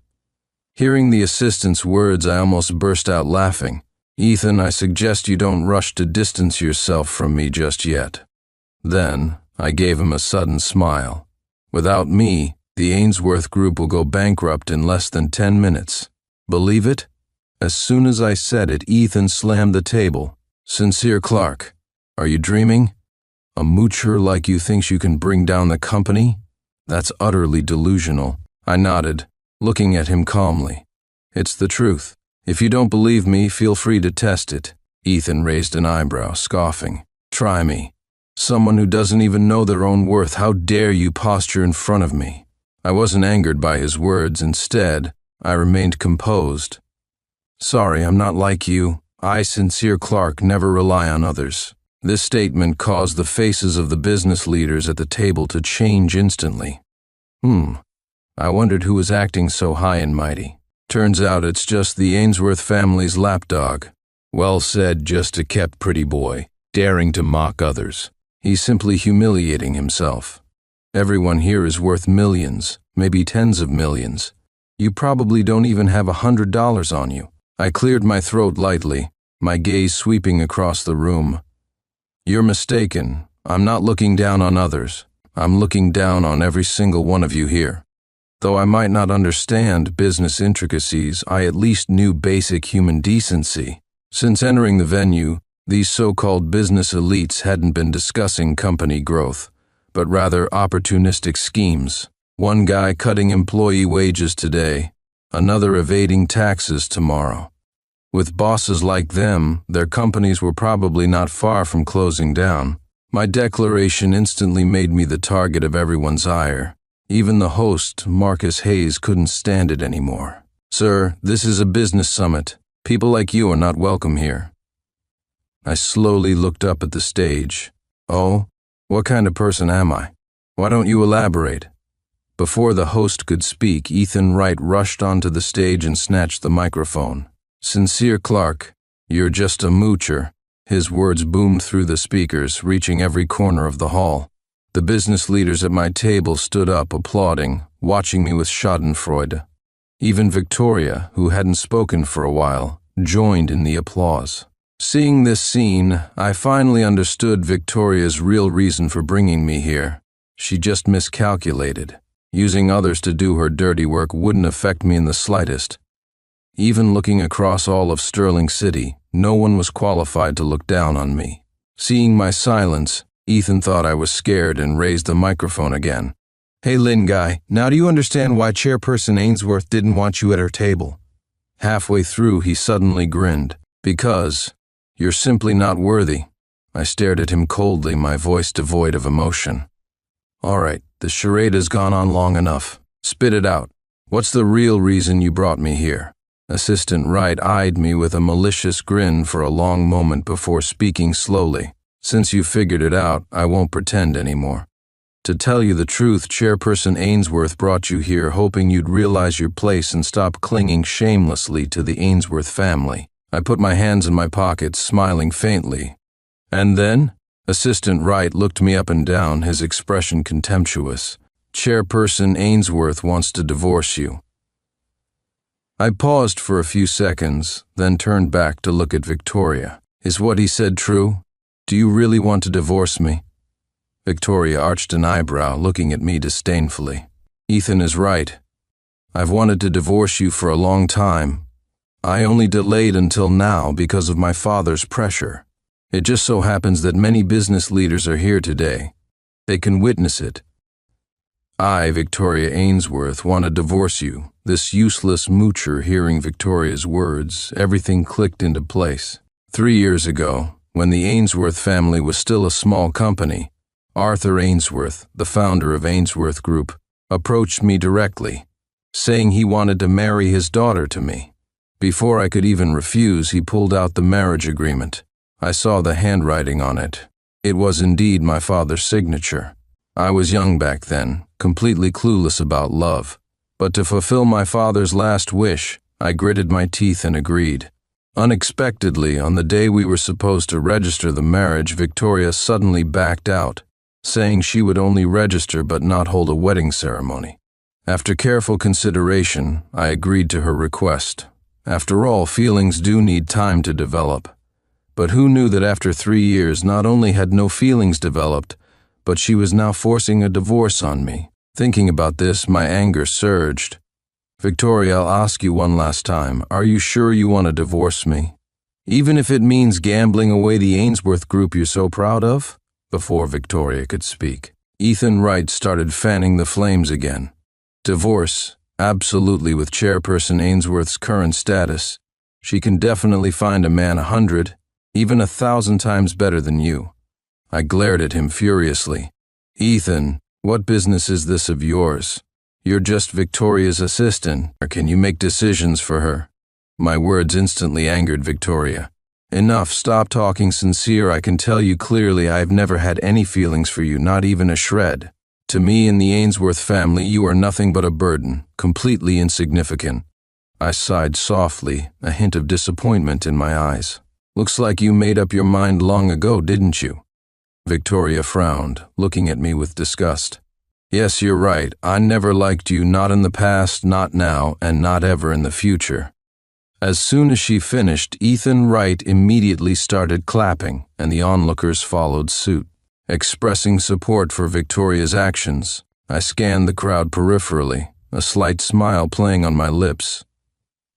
Hearing the assistant's words, I almost burst out laughing. Ethan, I suggest you don't rush to distance yourself from me just yet. Then, I gave him a sudden smile. Without me, the Ainsworth Group will go bankrupt in less than 10 minutes. Believe it? As soon as I said it, Ethan slammed the table. Sincere Clark, are you dreaming? A moocher like you thinks you can bring down the company? That's utterly delusional. I nodded, looking at him calmly. It's the truth. If you don't believe me, feel free to test it. Ethan raised an eyebrow, scoffing. Try me. Someone who doesn't even know their own worth. How dare you posture in front of me? I wasn't angered by his words. Instead, I remained composed. Sorry, I'm not like you. I, Sincere Clark, never rely on others. This statement caused the faces of the business leaders at the table to change instantly. I wondered who was acting so high and mighty. Turns out it's just the Ainsworth family's lapdog. Well said, just a kept pretty boy, daring to mock others. He's simply humiliating himself. Everyone here is worth millions, maybe tens of millions. You probably don't even have $100 on you. I cleared my throat lightly, my gaze sweeping across the room. You're mistaken. I'm not looking down on others. I'm looking down on every single one of you here. Though I might not understand business intricacies, I at least knew basic human decency. Since entering the venue, these so-called business elites hadn't been discussing company growth, but rather opportunistic schemes. One guy cutting employee wages today, another evading taxes tomorrow. With bosses like them, their companies were probably not far from closing down. My declaration instantly made me the target of everyone's ire. Even the host, Marcus Hayes, couldn't stand it anymore. Sir, this is a business summit. People like you are not welcome here. I slowly looked up at the stage. Oh, what kind of person am I? Why don't you elaborate? Before the host could speak, Ethan Wright rushed onto the stage and snatched the microphone. Sincere Clark, you're just a moocher. His words boomed through the speakers, reaching every corner of the hall. The business leaders at my table stood up, applauding, watching me with schadenfreude. Even Victoria, who hadn't spoken for a while, joined in the applause. Seeing this scene, I finally understood Victoria's real reason for bringing me here. She just miscalculated. Using others to do her dirty work wouldn't affect me in the slightest. Even looking across all of Sterling City, no one was qualified to look down on me. Seeing my silence, Ethan thought I was scared and raised the microphone again. Hey Lynn guy, now do you understand why Chairperson Ainsworth didn't want you at her table? Halfway through, he suddenly grinned. Because you're simply not worthy. I stared at him coldly, my voice devoid of emotion. All right, the charade has gone on long enough. Spit it out. What's the real reason you brought me here? Assistant Wright eyed me with a malicious grin for a long moment before speaking slowly. Since you figured it out, I won't pretend anymore. To tell you the truth, Chairperson Ainsworth brought you here hoping you'd realize your place and stop clinging shamelessly to the Ainsworth family. I put my hands in my pockets, smiling faintly. And then? Assistant Wright looked me up and down, his expression contemptuous. Chairperson Ainsworth wants to divorce you. I paused for a few seconds, then turned back to look at Victoria. Is what he said true? Do you really want to divorce me? Victoria arched an eyebrow, looking at me disdainfully. Ethan is right. I've wanted to divorce you for a long time. I only delayed until now because of my father's pressure. It just so happens that many business leaders are here today. They can witness it. I, Victoria Ainsworth, want to divorce you. This useless moocher. Hearing Victoria's words, everything clicked into place. 3 years ago, when the Ainsworth family was still a small company, Arthur Ainsworth, the founder of Ainsworth Group, approached me directly, saying he wanted to marry his daughter to me. Before I could even refuse, he pulled out the marriage agreement. I saw the handwriting on it. It was indeed my father's signature. I was young back then, completely clueless about love. But to fulfill my father's last wish, I gritted my teeth and agreed. Unexpectedly, on the day we were supposed to register the marriage, Victoria suddenly backed out, saying she would only register but not hold a wedding ceremony. After careful consideration, I agreed to her request. After all, feelings do need time to develop. But who knew that after 3 years, not only had no feelings developed, but she was now forcing a divorce on me. Thinking about this, my anger surged. Victoria, I'll ask you one last time. Are you sure you want to divorce me? Even if it means gambling away the Ainsworth Group you're so proud of? Before Victoria could speak, Ethan Wright started fanning the flames again. Divorce? Absolutely. With Chairperson Ainsworth's current status, she can definitely find a man 100, even 1,000 times better than you. I glared at him furiously. Ethan, what business is this of yours? You're just Victoria's assistant, or can you make decisions for her? My words instantly angered Victoria. Enough, stop talking sincere. I can tell you clearly I've never had any feelings for you, not even a shred. To me and the Ainsworth family, you are nothing but a burden, completely insignificant. I sighed softly, a hint of disappointment in my eyes. Looks like you made up your mind long ago, didn't you? Victoria frowned, looking at me with disgust. Yes, you're right. I never liked you, not in the past, not now, and not ever in the future. As soon as she finished, Ethan Wright immediately started clapping, and the onlookers followed suit. Expressing support for Victoria's actions, I scanned the crowd peripherally, a slight smile playing on my lips.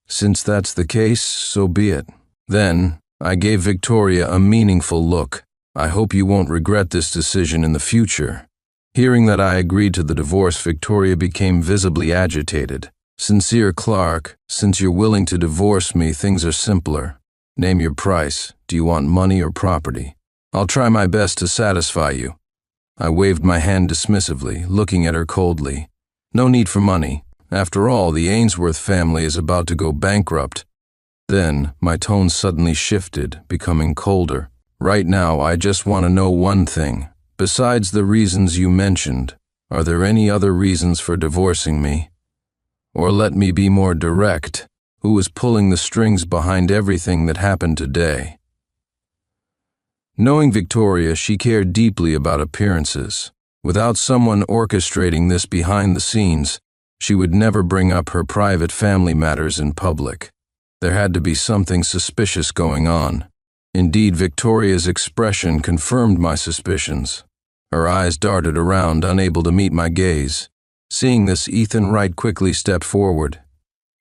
Since that's the case, so be it. Then, I gave Victoria a meaningful look. I hope you won't regret this decision in the future. Hearing that I agreed to the divorce, Victoria became visibly agitated. Sincere Clark, since you're willing to divorce me, things are simpler. Name your price. Do you want money or property? I'll try my best to satisfy you. I waved my hand dismissively, looking at her coldly. No need for money. After all, the Ainsworth family is about to go bankrupt. Then, my tone suddenly shifted, becoming colder. Right now, I just want to know one thing. Besides the reasons you mentioned, are there any other reasons for divorcing me? Or let me be more direct, who is pulling the strings behind everything that happened today? Knowing Victoria, she cared deeply about appearances. Without someone orchestrating this behind the scenes, she would never bring up her private family matters in public. There had to be something suspicious going on. Indeed, Victoria's expression confirmed my suspicions. Her eyes darted around, unable to meet my gaze. Seeing this, Ethan Wright quickly stepped forward.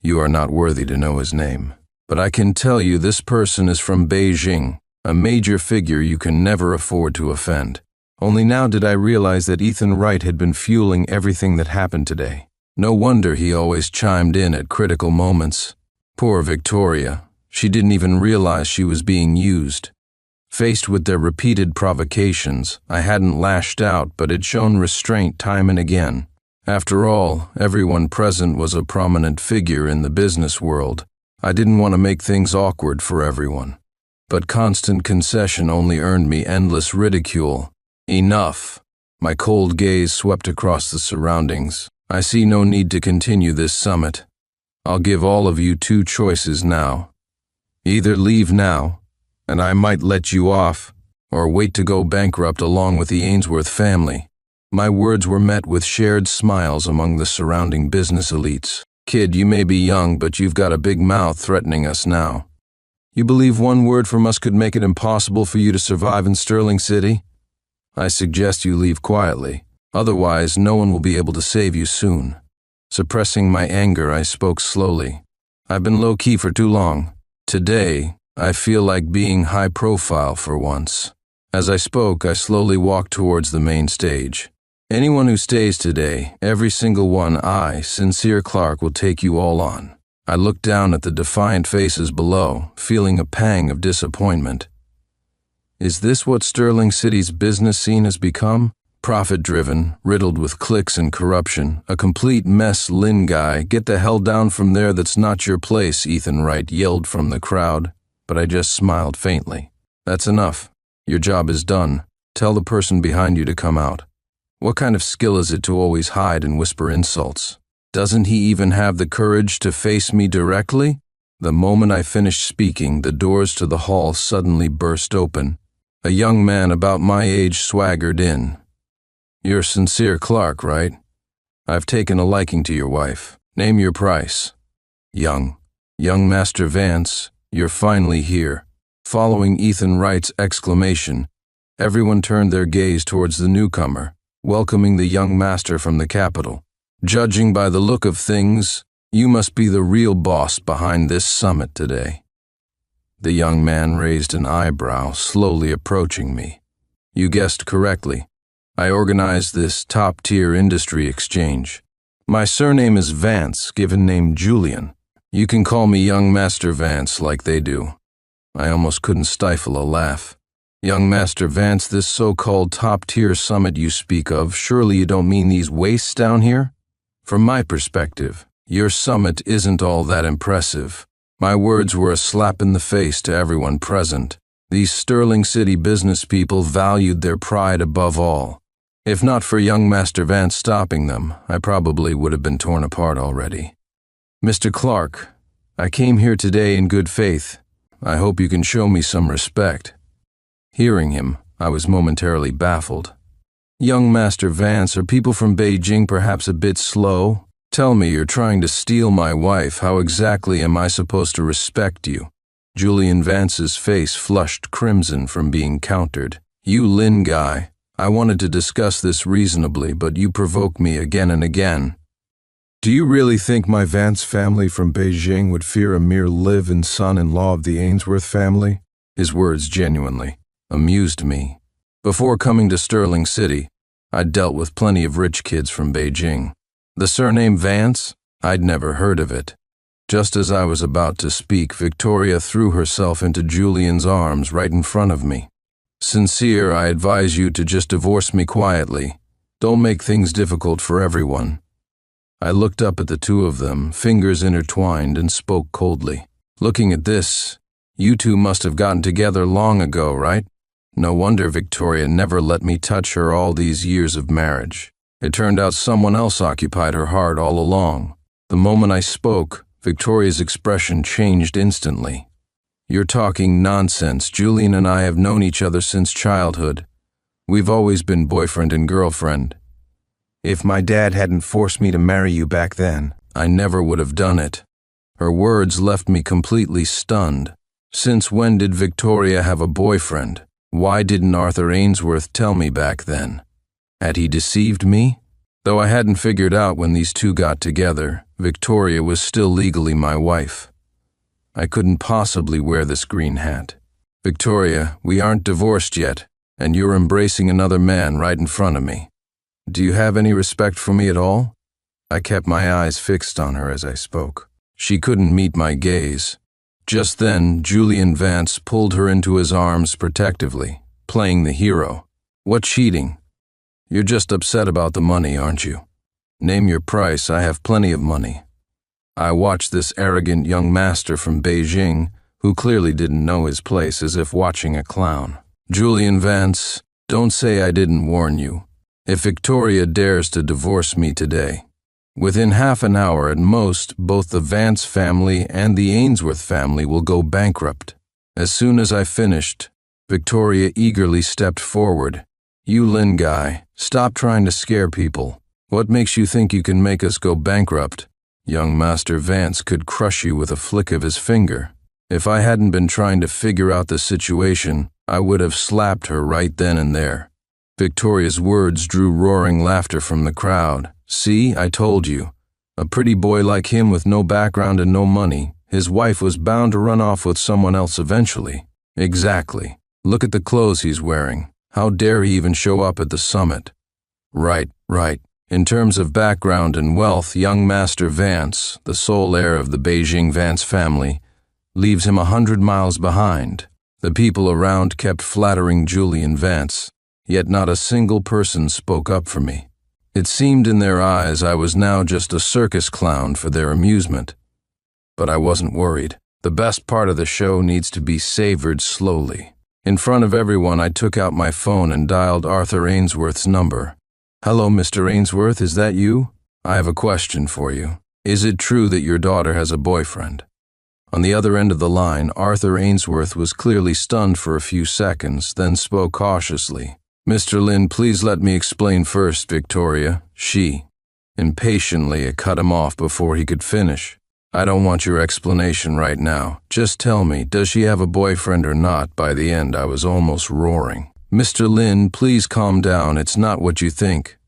You are not worthy to know his name, but I can tell you this person is from Beijing, a major figure you can never afford to offend. Only now did I realize that Ethan Wright had been fueling everything that happened today. No wonder he always chimed in at critical moments. Poor Victoria. She didn't even realize she was being used. Faced with their repeated provocations, I hadn't lashed out but had shown restraint time and again. After all, everyone present was a prominent figure in the business world. I didn't want to make things awkward for everyone. But constant concession only earned me endless ridicule. Enough. My cold gaze swept across the surroundings. I see no need to continue this summit. I'll give all of you 2 choices now. Either leave now, and I might let you off, or wait to go bankrupt along with the Ainsworth family. My words were met with shared smiles among the surrounding business elites. Kid, you may be young, but you've got a big mouth threatening us now. You believe one word from us could make it impossible for you to survive in Sterling City? I suggest you leave quietly. Otherwise, no one will be able to save you soon. Suppressing my anger, I spoke slowly. I've been low-key for too long. Today, I feel like being high-profile for once. As I spoke, I slowly walked towards the main stage. Anyone who stays today, every single one, I, Sincere Clark, will take you all on. I looked down at the defiant faces below, feeling a pang of disappointment. Is this what Sterling City's business scene has become? Profit-driven, riddled with cliques and corruption, a complete mess. Lynn guy, get the hell down from there, that's not your place, Ethan Wright yelled from the crowd, but I just smiled faintly. That's enough. Your job is done. Tell the person behind you to come out. What kind of skill is it to always hide and whisper insults? Doesn't he even have the courage to face me directly? The moment I finished speaking, the doors to the hall suddenly burst open. A young man about my age swaggered in. You're Sincere Clark, right? I've taken a liking to your wife. Name your price. Young Master Vance, you're finally here. Following Ethan Wright's exclamation, everyone turned their gaze towards the newcomer, welcoming the young master from the capital. Judging by the look of things, you must be the real boss behind this summit today. The young man raised an eyebrow, slowly approaching me. You guessed correctly. I organized this top-tier industry exchange. My surname is Vance, given name Julian. You can call me Young Master Vance like they do. I almost couldn't stifle a laugh. Young Master Vance, this so-called top-tier summit you speak of, surely you don't mean these wastes down here? From my perspective, your summit isn't all that impressive. My words were a slap in the face to everyone present. These Sterling City business people valued their pride above all. If not for young Master Vance stopping them, I probably would have been torn apart already. Mr. Clark, I came here today in good faith. I hope you can show me some respect. Hearing him, I was momentarily baffled. Young Master Vance, are people from Beijing perhaps a bit slow? Tell me, you're trying to steal my wife. How exactly am I supposed to respect you? Julian Vance's face flushed crimson from being countered. You Lin guy, I wanted to discuss this reasonably, but you provoke me again and again. Do you really think my Vance family from Beijing would fear a mere live-in son-in-law of the Ainsworth family? His words genuinely amused me. Before coming to Sterling City, I'd dealt with plenty of rich kids from Beijing. The surname Vance? I'd never heard of it. Just as I was about to speak, Victoria threw herself into Julian's arms right in front of me. Sincere, I advise you to just divorce me quietly. Don't make things difficult for everyone. I looked up at the two of them, fingers intertwined, and spoke coldly. Looking at this, you two must have gotten together long ago, right? No wonder Victoria never let me touch her all these years of marriage. It turned out someone else occupied her heart all along. The moment I spoke, Victoria's expression changed instantly. You're talking nonsense. Julian and I have known each other since childhood. We've always been boyfriend and girlfriend. If my dad hadn't forced me to marry you back then, I never would have done it. Her words left me completely stunned. Since when did Victoria have a boyfriend? Why didn't Arthur Ainsworth tell me back then? Had he deceived me? Though I hadn't figured out when these two got together, Victoria was still legally my wife. I couldn't possibly wear this green hat. Victoria, we aren't divorced yet, and you're embracing another man right in front of me. Do you have any respect for me at all? I kept my eyes fixed on her as I spoke. She couldn't meet my gaze. Just then, Julian Vance pulled her into his arms protectively, playing the hero. What cheating? You're just upset about the money, aren't you? Name your price, I have plenty of money. I watched this arrogant young master from Beijing, who clearly didn't know his place, as if watching a clown. Julian Vance, don't say I didn't warn you. If Victoria dares to divorce me today, within half an hour at most, both the Vance family and the Ainsworth family will go bankrupt. As soon as I finished, Victoria eagerly stepped forward. You Lin guy, stop trying to scare people. What makes you think you can make us go bankrupt? Young Master Vance could crush you with a flick of his finger. If I hadn't been trying to figure out the situation, I would have slapped her right then and there. Victoria's words drew roaring laughter from the crowd. See, I told you. A pretty boy like him with no background and no money, his wife was bound to run off with someone else eventually. Exactly. Look at the clothes he's wearing. How dare he even show up at the summit? Right. In terms of background and wealth, young Master Vance, the sole heir of the Beijing Vance family, leaves him 100 miles behind. The people around kept flattering Julian Vance, yet not a single person spoke up for me. It seemed in their eyes I was now just a circus clown for their amusement. But I wasn't worried. The best part of the show needs to be savored slowly. In front of everyone, I took out my phone and dialed Arthur Ainsworth's number. Hello, Mr. Ainsworth, is that you? I have a question for you. Is it true that your daughter has a boyfriend? On the other end of the line, Arthur Ainsworth was clearly stunned for a few seconds, then spoke cautiously. Mr. Lin, please let me explain first, Victoria. She. Impatiently, I cut him off before he could finish. I don't want your explanation right now. Just tell me, does she have a boyfriend or not? By the end, I was almost roaring. Mr. Lin, please calm down. It's not what you think.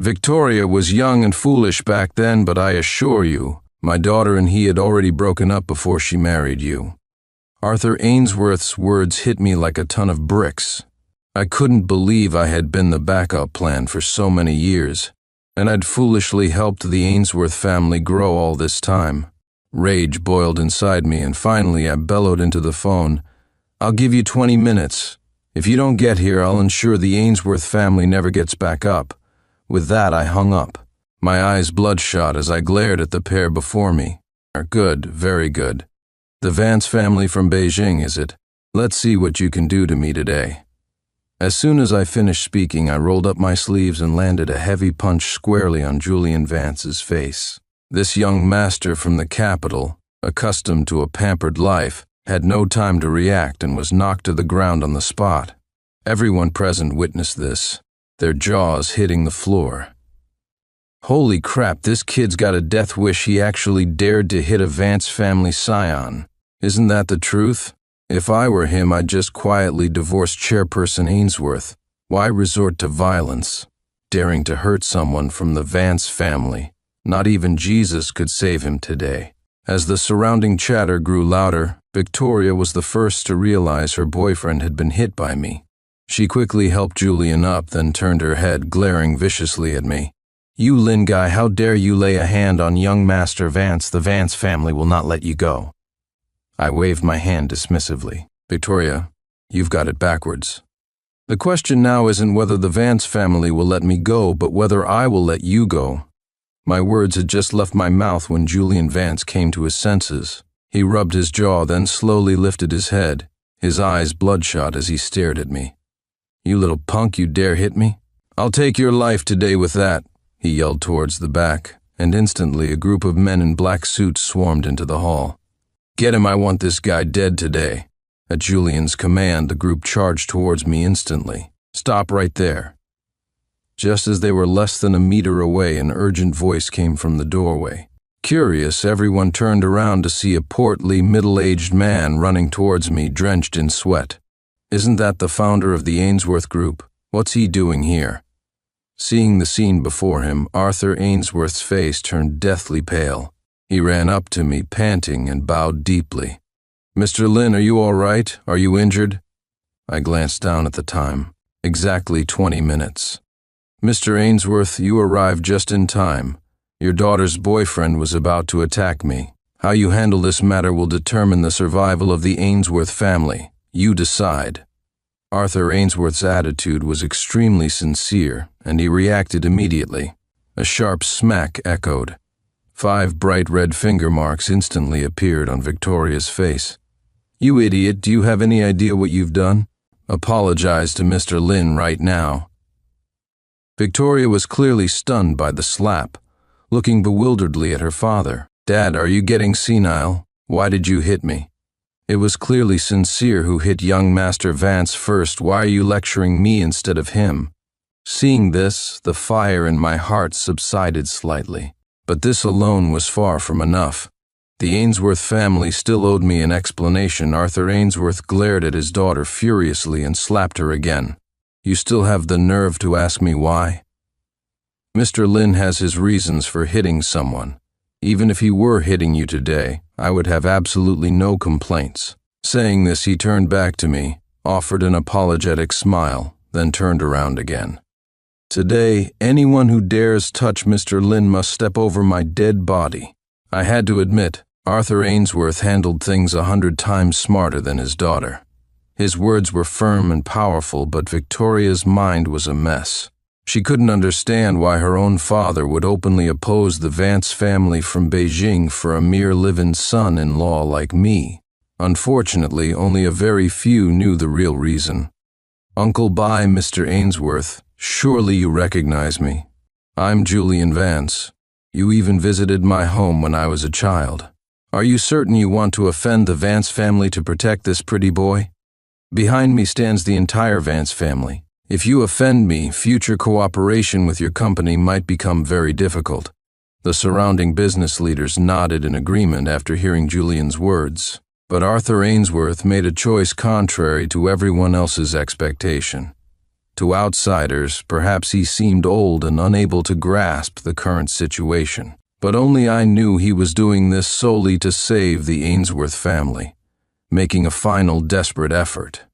Victoria was young and foolish back then, but I assure you, my daughter and he had already broken up before she married you. Arthur Ainsworth's words hit me like a ton of bricks. I couldn't believe I had been the backup plan for so many years, and I'd foolishly helped the Ainsworth family grow all this time. Rage boiled inside me, and finally I bellowed into the phone, I'll give you 20 minutes. If you don't get here, I'll ensure the Ainsworth family never gets back up. With that, I hung up, my eyes bloodshot as I glared at the pair before me. Good, very good. The Vance family from Beijing, is it? Let's see what you can do to me today. As soon as I finished speaking, I rolled up my sleeves and landed a heavy punch squarely on Julian Vance's face. This young master from the capital, accustomed to a pampered life, had no time to react and was knocked to the ground on the spot. Everyone present witnessed this, their jaws hitting the floor. Holy crap, this kid's got a death wish. He actually dared to hit a Vance family scion. Isn't that the truth? If I were him, I'd just quietly divorce Chairperson Ainsworth. Why resort to violence? Daring to hurt someone from the Vance family. Not even Jesus could save him today. As the surrounding chatter grew louder, Victoria was the first to realize her boyfriend had been hit by me. She quickly helped Julian up, then turned her head, glaring viciously at me. You Lin guy, how dare you lay a hand on young Master Vance? The Vance family will not let you go. I waved my hand dismissively. Victoria, you've got it backwards. The question now isn't whether the Vance family will let me go, but whether I will let you go. My words had just left my mouth when Julian Vance came to his senses. He rubbed his jaw, then slowly lifted his head, his eyes bloodshot as he stared at me. You little punk, you dare hit me? I'll take your life today with that, he yelled towards the back, and instantly a group of men in black suits swarmed into the hall. Get him, I want this guy dead today. At Julian's command, the group charged towards me instantly. Stop right there. Just as they were less than a meter away, an urgent voice came from the doorway. Curious, everyone turned around to see a portly, middle-aged man running towards me, drenched in sweat. Isn't that the founder of the Ainsworth Group? What's he doing here? Seeing the scene before him, Arthur Ainsworth's face turned deathly pale. He ran up to me, panting, and bowed deeply. Mr. Lin, are you all right? Are you injured? I glanced down at the time. Exactly 20 minutes. Mr. Ainsworth, you arrived just in time. Your daughter's boyfriend was about to attack me. How you handle this matter will determine the survival of the Ainsworth family. You decide. Arthur Ainsworth's attitude was extremely sincere, and he reacted immediately. A sharp smack echoed. 5 bright red finger marks instantly appeared on Victoria's face. You idiot, do you have any idea what you've done? Apologize to Mr. Lin right now. Victoria was clearly stunned by the slap, looking bewilderedly at her father. Dad, are you getting senile? Why did you hit me? It was clearly Sincere who hit young Master Vance first. Why are you lecturing me instead of him? Seeing this, the fire in my heart subsided slightly. But this alone was far from enough. The Ainsworth family still owed me an explanation. Arthur Ainsworth glared at his daughter furiously and slapped her again. You still have the nerve to ask me why? Mr. Lin has his reasons for hitting someone. Even if he were hitting you today, I would have absolutely no complaints. Saying this, he turned back to me, offered an apologetic smile, then turned around again. Today, anyone who dares touch Mr. Lin must step over my dead body. I had to admit, Arthur Ainsworth handled things 100 times smarter than his daughter. His words were firm and powerful, but Victoria's mind was a mess. She couldn't understand why her own father would openly oppose the Vance family from Beijing for a mere live-in son-in-law like me. Unfortunately, only a very few knew the real reason. Uncle Bai, Mr. Ainsworth, surely you recognize me. I'm Julian Vance. You even visited my home when I was a child. Are you certain you want to offend the Vance family to protect this pretty boy? Behind me stands the entire Vance family. If you offend me, future cooperation with your company might become very difficult. The surrounding business leaders nodded in agreement after hearing Julian's words, but Arthur Ainsworth made a choice contrary to everyone else's expectation. To outsiders, perhaps he seemed old and unable to grasp the current situation, but only I knew he was doing this solely to save the Ainsworth family, making a final desperate effort.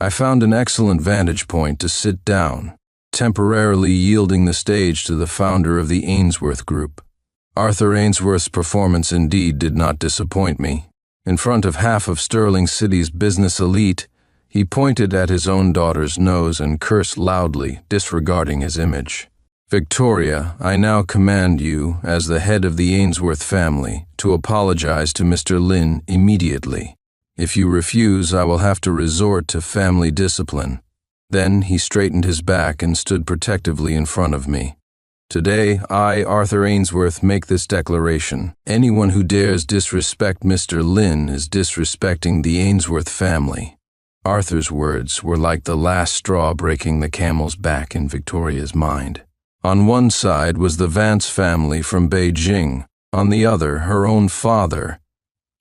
I found an excellent vantage point to sit down, temporarily yielding the stage to the founder of the Ainsworth Group. Arthur Ainsworth's performance indeed did not disappoint me. In front of half of Sterling City's business elite, he pointed at his own daughter's nose and cursed loudly, disregarding his image. Victoria, I now command you, as the head of the Ainsworth family, to apologize to Mr. Lin immediately. If you refuse, I will have to resort to family discipline. Then he straightened his back and stood protectively in front of me. Today, I, Arthur Ainsworth, make this declaration. Anyone who dares disrespect Mr. Lin is disrespecting the Ainsworth family. Arthur's words were like the last straw breaking the camel's back in Victoria's mind. On one side was the Vance family from Beijing, on the other, her own father.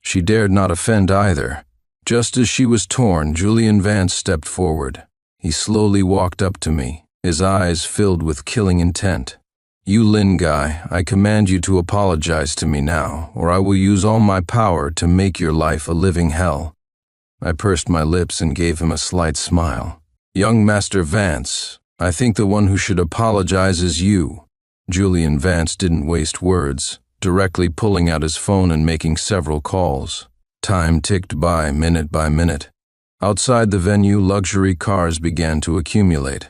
She dared not offend either. Just as she was torn, Julian Vance stepped forward. He slowly walked up to me, his eyes filled with killing intent. You Lin guy, I command you to apologize to me now, or I will use all my power to make your life a living hell. I pursed my lips and gave him a slight smile. Young Master Vance, I think the one who should apologize is you. Julian Vance didn't waste words, directly pulling out his phone and making several calls. Time ticked by minute. Outside the venue, luxury cars began to accumulate.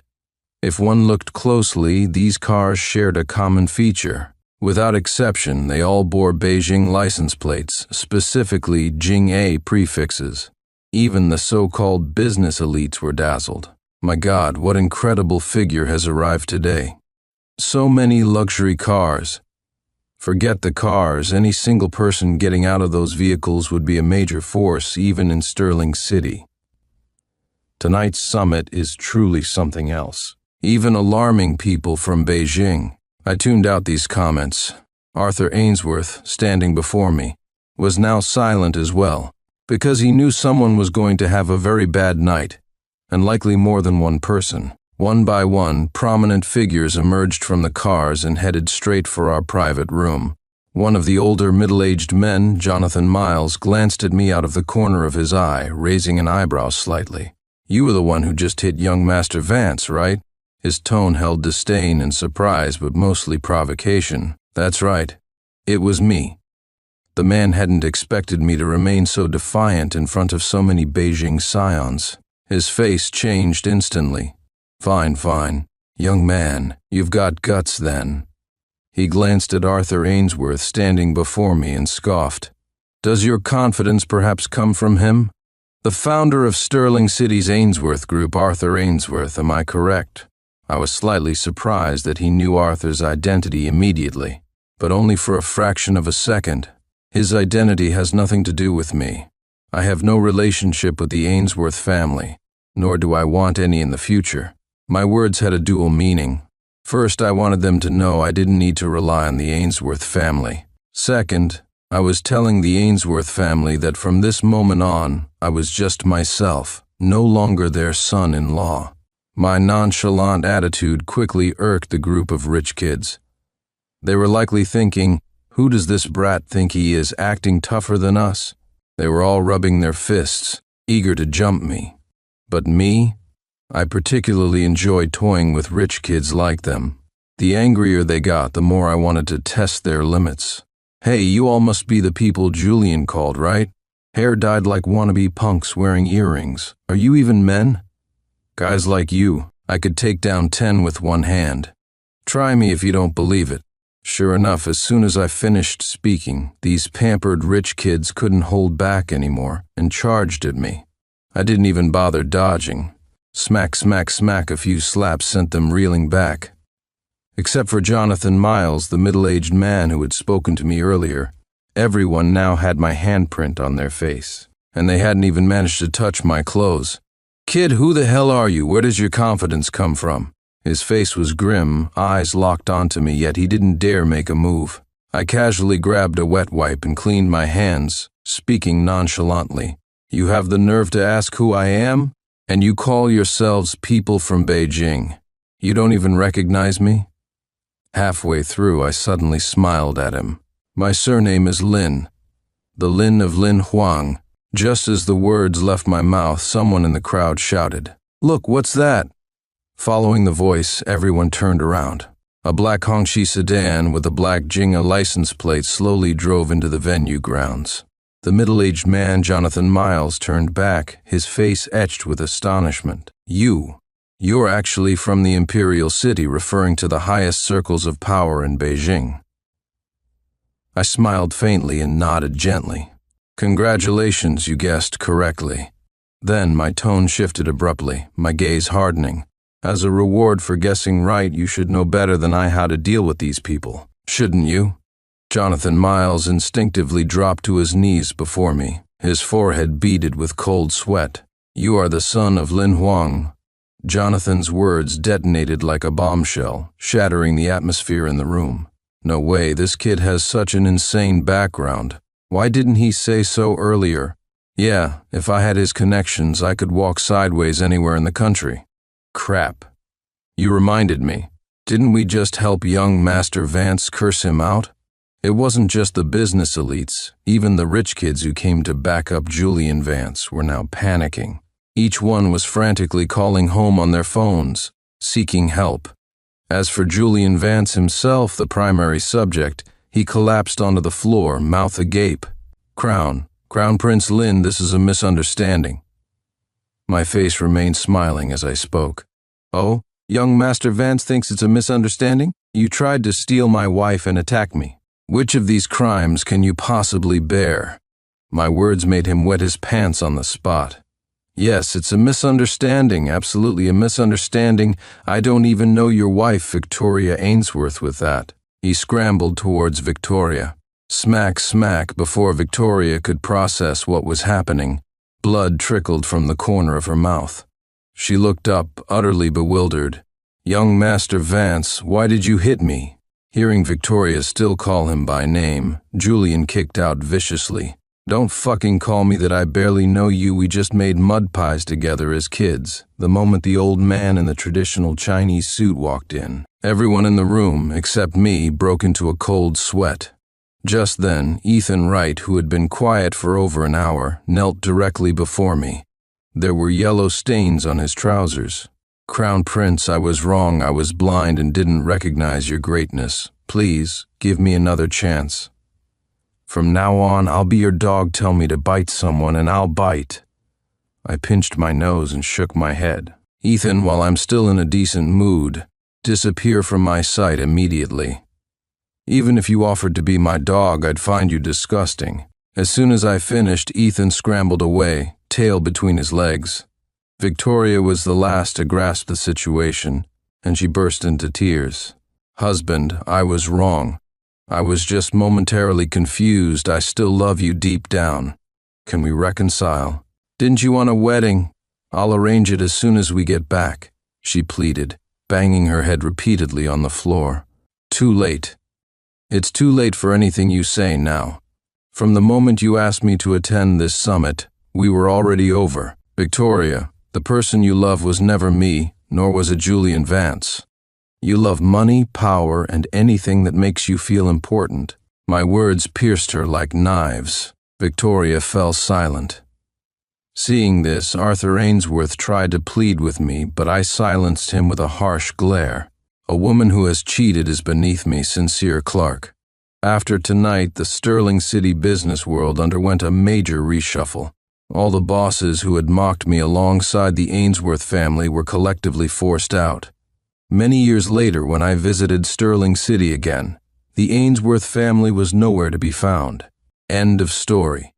If one looked closely, these cars shared a common feature. Without exception, they all bore Beijing license plates, specifically Jing-A prefixes. Even the so-called business elites were dazzled. My God, what incredible figure has arrived today. So many luxury cars. Forget the cars, any single person getting out of those vehicles would be a major force, even in Sterling City. Tonight's summit is truly something else. Even alarming people from Beijing. I tuned out these comments. Arthur Ainsworth, standing before me, was now silent as well, because he knew someone was going to have a very bad night, and likely more than one person. One by one, prominent figures emerged from the cars and headed straight for our private room. One of the older middle-aged men, Jonathan Miles, glanced at me out of the corner of his eye, raising an eyebrow slightly. You were the one who just hit young Master Vance, right? His tone held disdain and surprise, but mostly provocation. That's right. It was me. The man hadn't expected me to remain so defiant in front of so many Beijing scions. His face changed instantly. Fine. Young man, you've got guts then. He glanced at Arthur Ainsworth standing before me and scoffed. Does your confidence perhaps come from him? The founder of Sterling City's Ainsworth Group, Arthur Ainsworth, am I correct? I was slightly surprised that he knew Arthur's identity immediately, but only for a fraction of a second. His identity has nothing to do with me. I have no relationship with the Ainsworth family, nor do I want any in the future. My words had a dual meaning. First, I wanted them to know I didn't need to rely on the Ainsworth family. Second, I was telling the Ainsworth family that from this moment on, I was just myself, no longer their son-in-law. My nonchalant attitude quickly irked the group of rich kids. They were likely thinking, who does this brat think he is, acting tougher than us? They were all rubbing their fists, eager to jump me. But me? I particularly enjoyed toying with rich kids like them. The angrier they got, the more I wanted to test their limits. Hey, you all must be the people Julian called, right? Hair dyed like wannabe punks wearing earrings. Are you even men? Guys like you, I could take down 10 with one hand. Try me if you don't believe it. Sure enough, as soon as I finished speaking, these pampered rich kids couldn't hold back anymore and charged at me. I didn't even bother dodging. Smack, smack, smack, a few slaps sent them reeling back. Except for Jonathan Miles, the middle-aged man who had spoken to me earlier, everyone now had my handprint on their face, and they hadn't even managed to touch my clothes. Kid, who the hell are you? Where does your confidence come from? His face was grim, eyes locked onto me, yet he didn't dare make a move. I casually grabbed a wet wipe and cleaned my hands, speaking nonchalantly. You have the nerve to ask who I am? And you call yourselves people from Beijing. You don't even recognize me? Halfway through, I suddenly smiled at him. My surname is Lin, the Lin of Lin Huang. Just as the words left my mouth, someone in the crowd shouted, "Look, what's that?" Following the voice, everyone turned around. A black Hongqi sedan with a black Jinga license plate slowly drove into the venue grounds. The middle-aged man, Jonathan Miles, turned back, his face etched with astonishment. You're actually from the Imperial City, referring to the highest circles of power in Beijing. I smiled faintly and nodded gently. Congratulations, you guessed correctly. Then my tone shifted abruptly, my gaze hardening. As a reward for guessing right, you should know better than I how to deal with these people, shouldn't you? Jonathan Miles instinctively dropped to his knees before me, his forehead beaded with cold sweat. You are the son of Lin Huang. Jonathan's words detonated like a bombshell, shattering the atmosphere in the room. No way, this kid has such an insane background. Why didn't he say so earlier? Yeah, if I had his connections, I could walk sideways anywhere in the country. Crap. You reminded me. Didn't we just help young Master Vance curse him out? It wasn't just the business elites. Even the rich kids who came to back up Julian Vance were now panicking. Each one was frantically calling home on their phones, seeking help. As for Julian Vance himself, the primary subject, he collapsed onto the floor, mouth agape. Crown Prince Lin, this is a misunderstanding. My face remained smiling as I spoke. Oh, young Master Vance thinks it's a misunderstanding? You tried to steal my wife and attack me. Which of these crimes can you possibly bear? My words made him wet his pants on the spot. Yes, it's a misunderstanding, absolutely a misunderstanding. I don't even know your wife, Victoria Ainsworth, with that. He scrambled towards Victoria. Smack, smack, before Victoria could process what was happening. Blood trickled from the corner of her mouth. She looked up, utterly bewildered. Young Master Vance, why did you hit me? Hearing Victoria still call him by name, Julian kicked out viciously. Don't fucking call me that, I barely know you, we just made mud pies together as kids, the moment the old man in the traditional Chinese suit walked in. Everyone in the room, except me, broke into a cold sweat. Just then, Ethan Wright, who had been quiet for over an hour, knelt directly before me. There were yellow stains on his trousers. Crown Prince, I was wrong, I was blind and didn't recognize your greatness. Please, give me another chance. From now on, I'll be your dog. Tell me to bite someone and I'll bite. I pinched my nose and shook my head. Ethan, while I'm still in a decent mood, disappear from my sight immediately. Even if you offered to be my dog, I'd find you disgusting. As soon as I finished, Ethan scrambled away, tail between his legs. Victoria was the last to grasp the situation, and she burst into tears. Husband, I was wrong. I was just momentarily confused. I still love you deep down. Can we reconcile? Didn't you want a wedding? I'll arrange it as soon as we get back, she pleaded. banging her head repeatedly on the floor. Too late. It's too late for anything you say now. From the moment you asked me to attend this summit, we were already over. Victoria, the person you love was never me, nor was it Julian Vance. You love money, power, and anything that makes you feel important. My words pierced her like knives. Victoria fell silent. Seeing this, Arthur Ainsworth tried to plead with me, but I silenced him with a harsh glare. A woman who has cheated is beneath me, Sincere Clark. After tonight, the Sterling City business world underwent a major reshuffle. All the bosses who had mocked me alongside the Ainsworth family were collectively forced out. Many years later, when I visited Sterling City again, the Ainsworth family was nowhere to be found. End of story.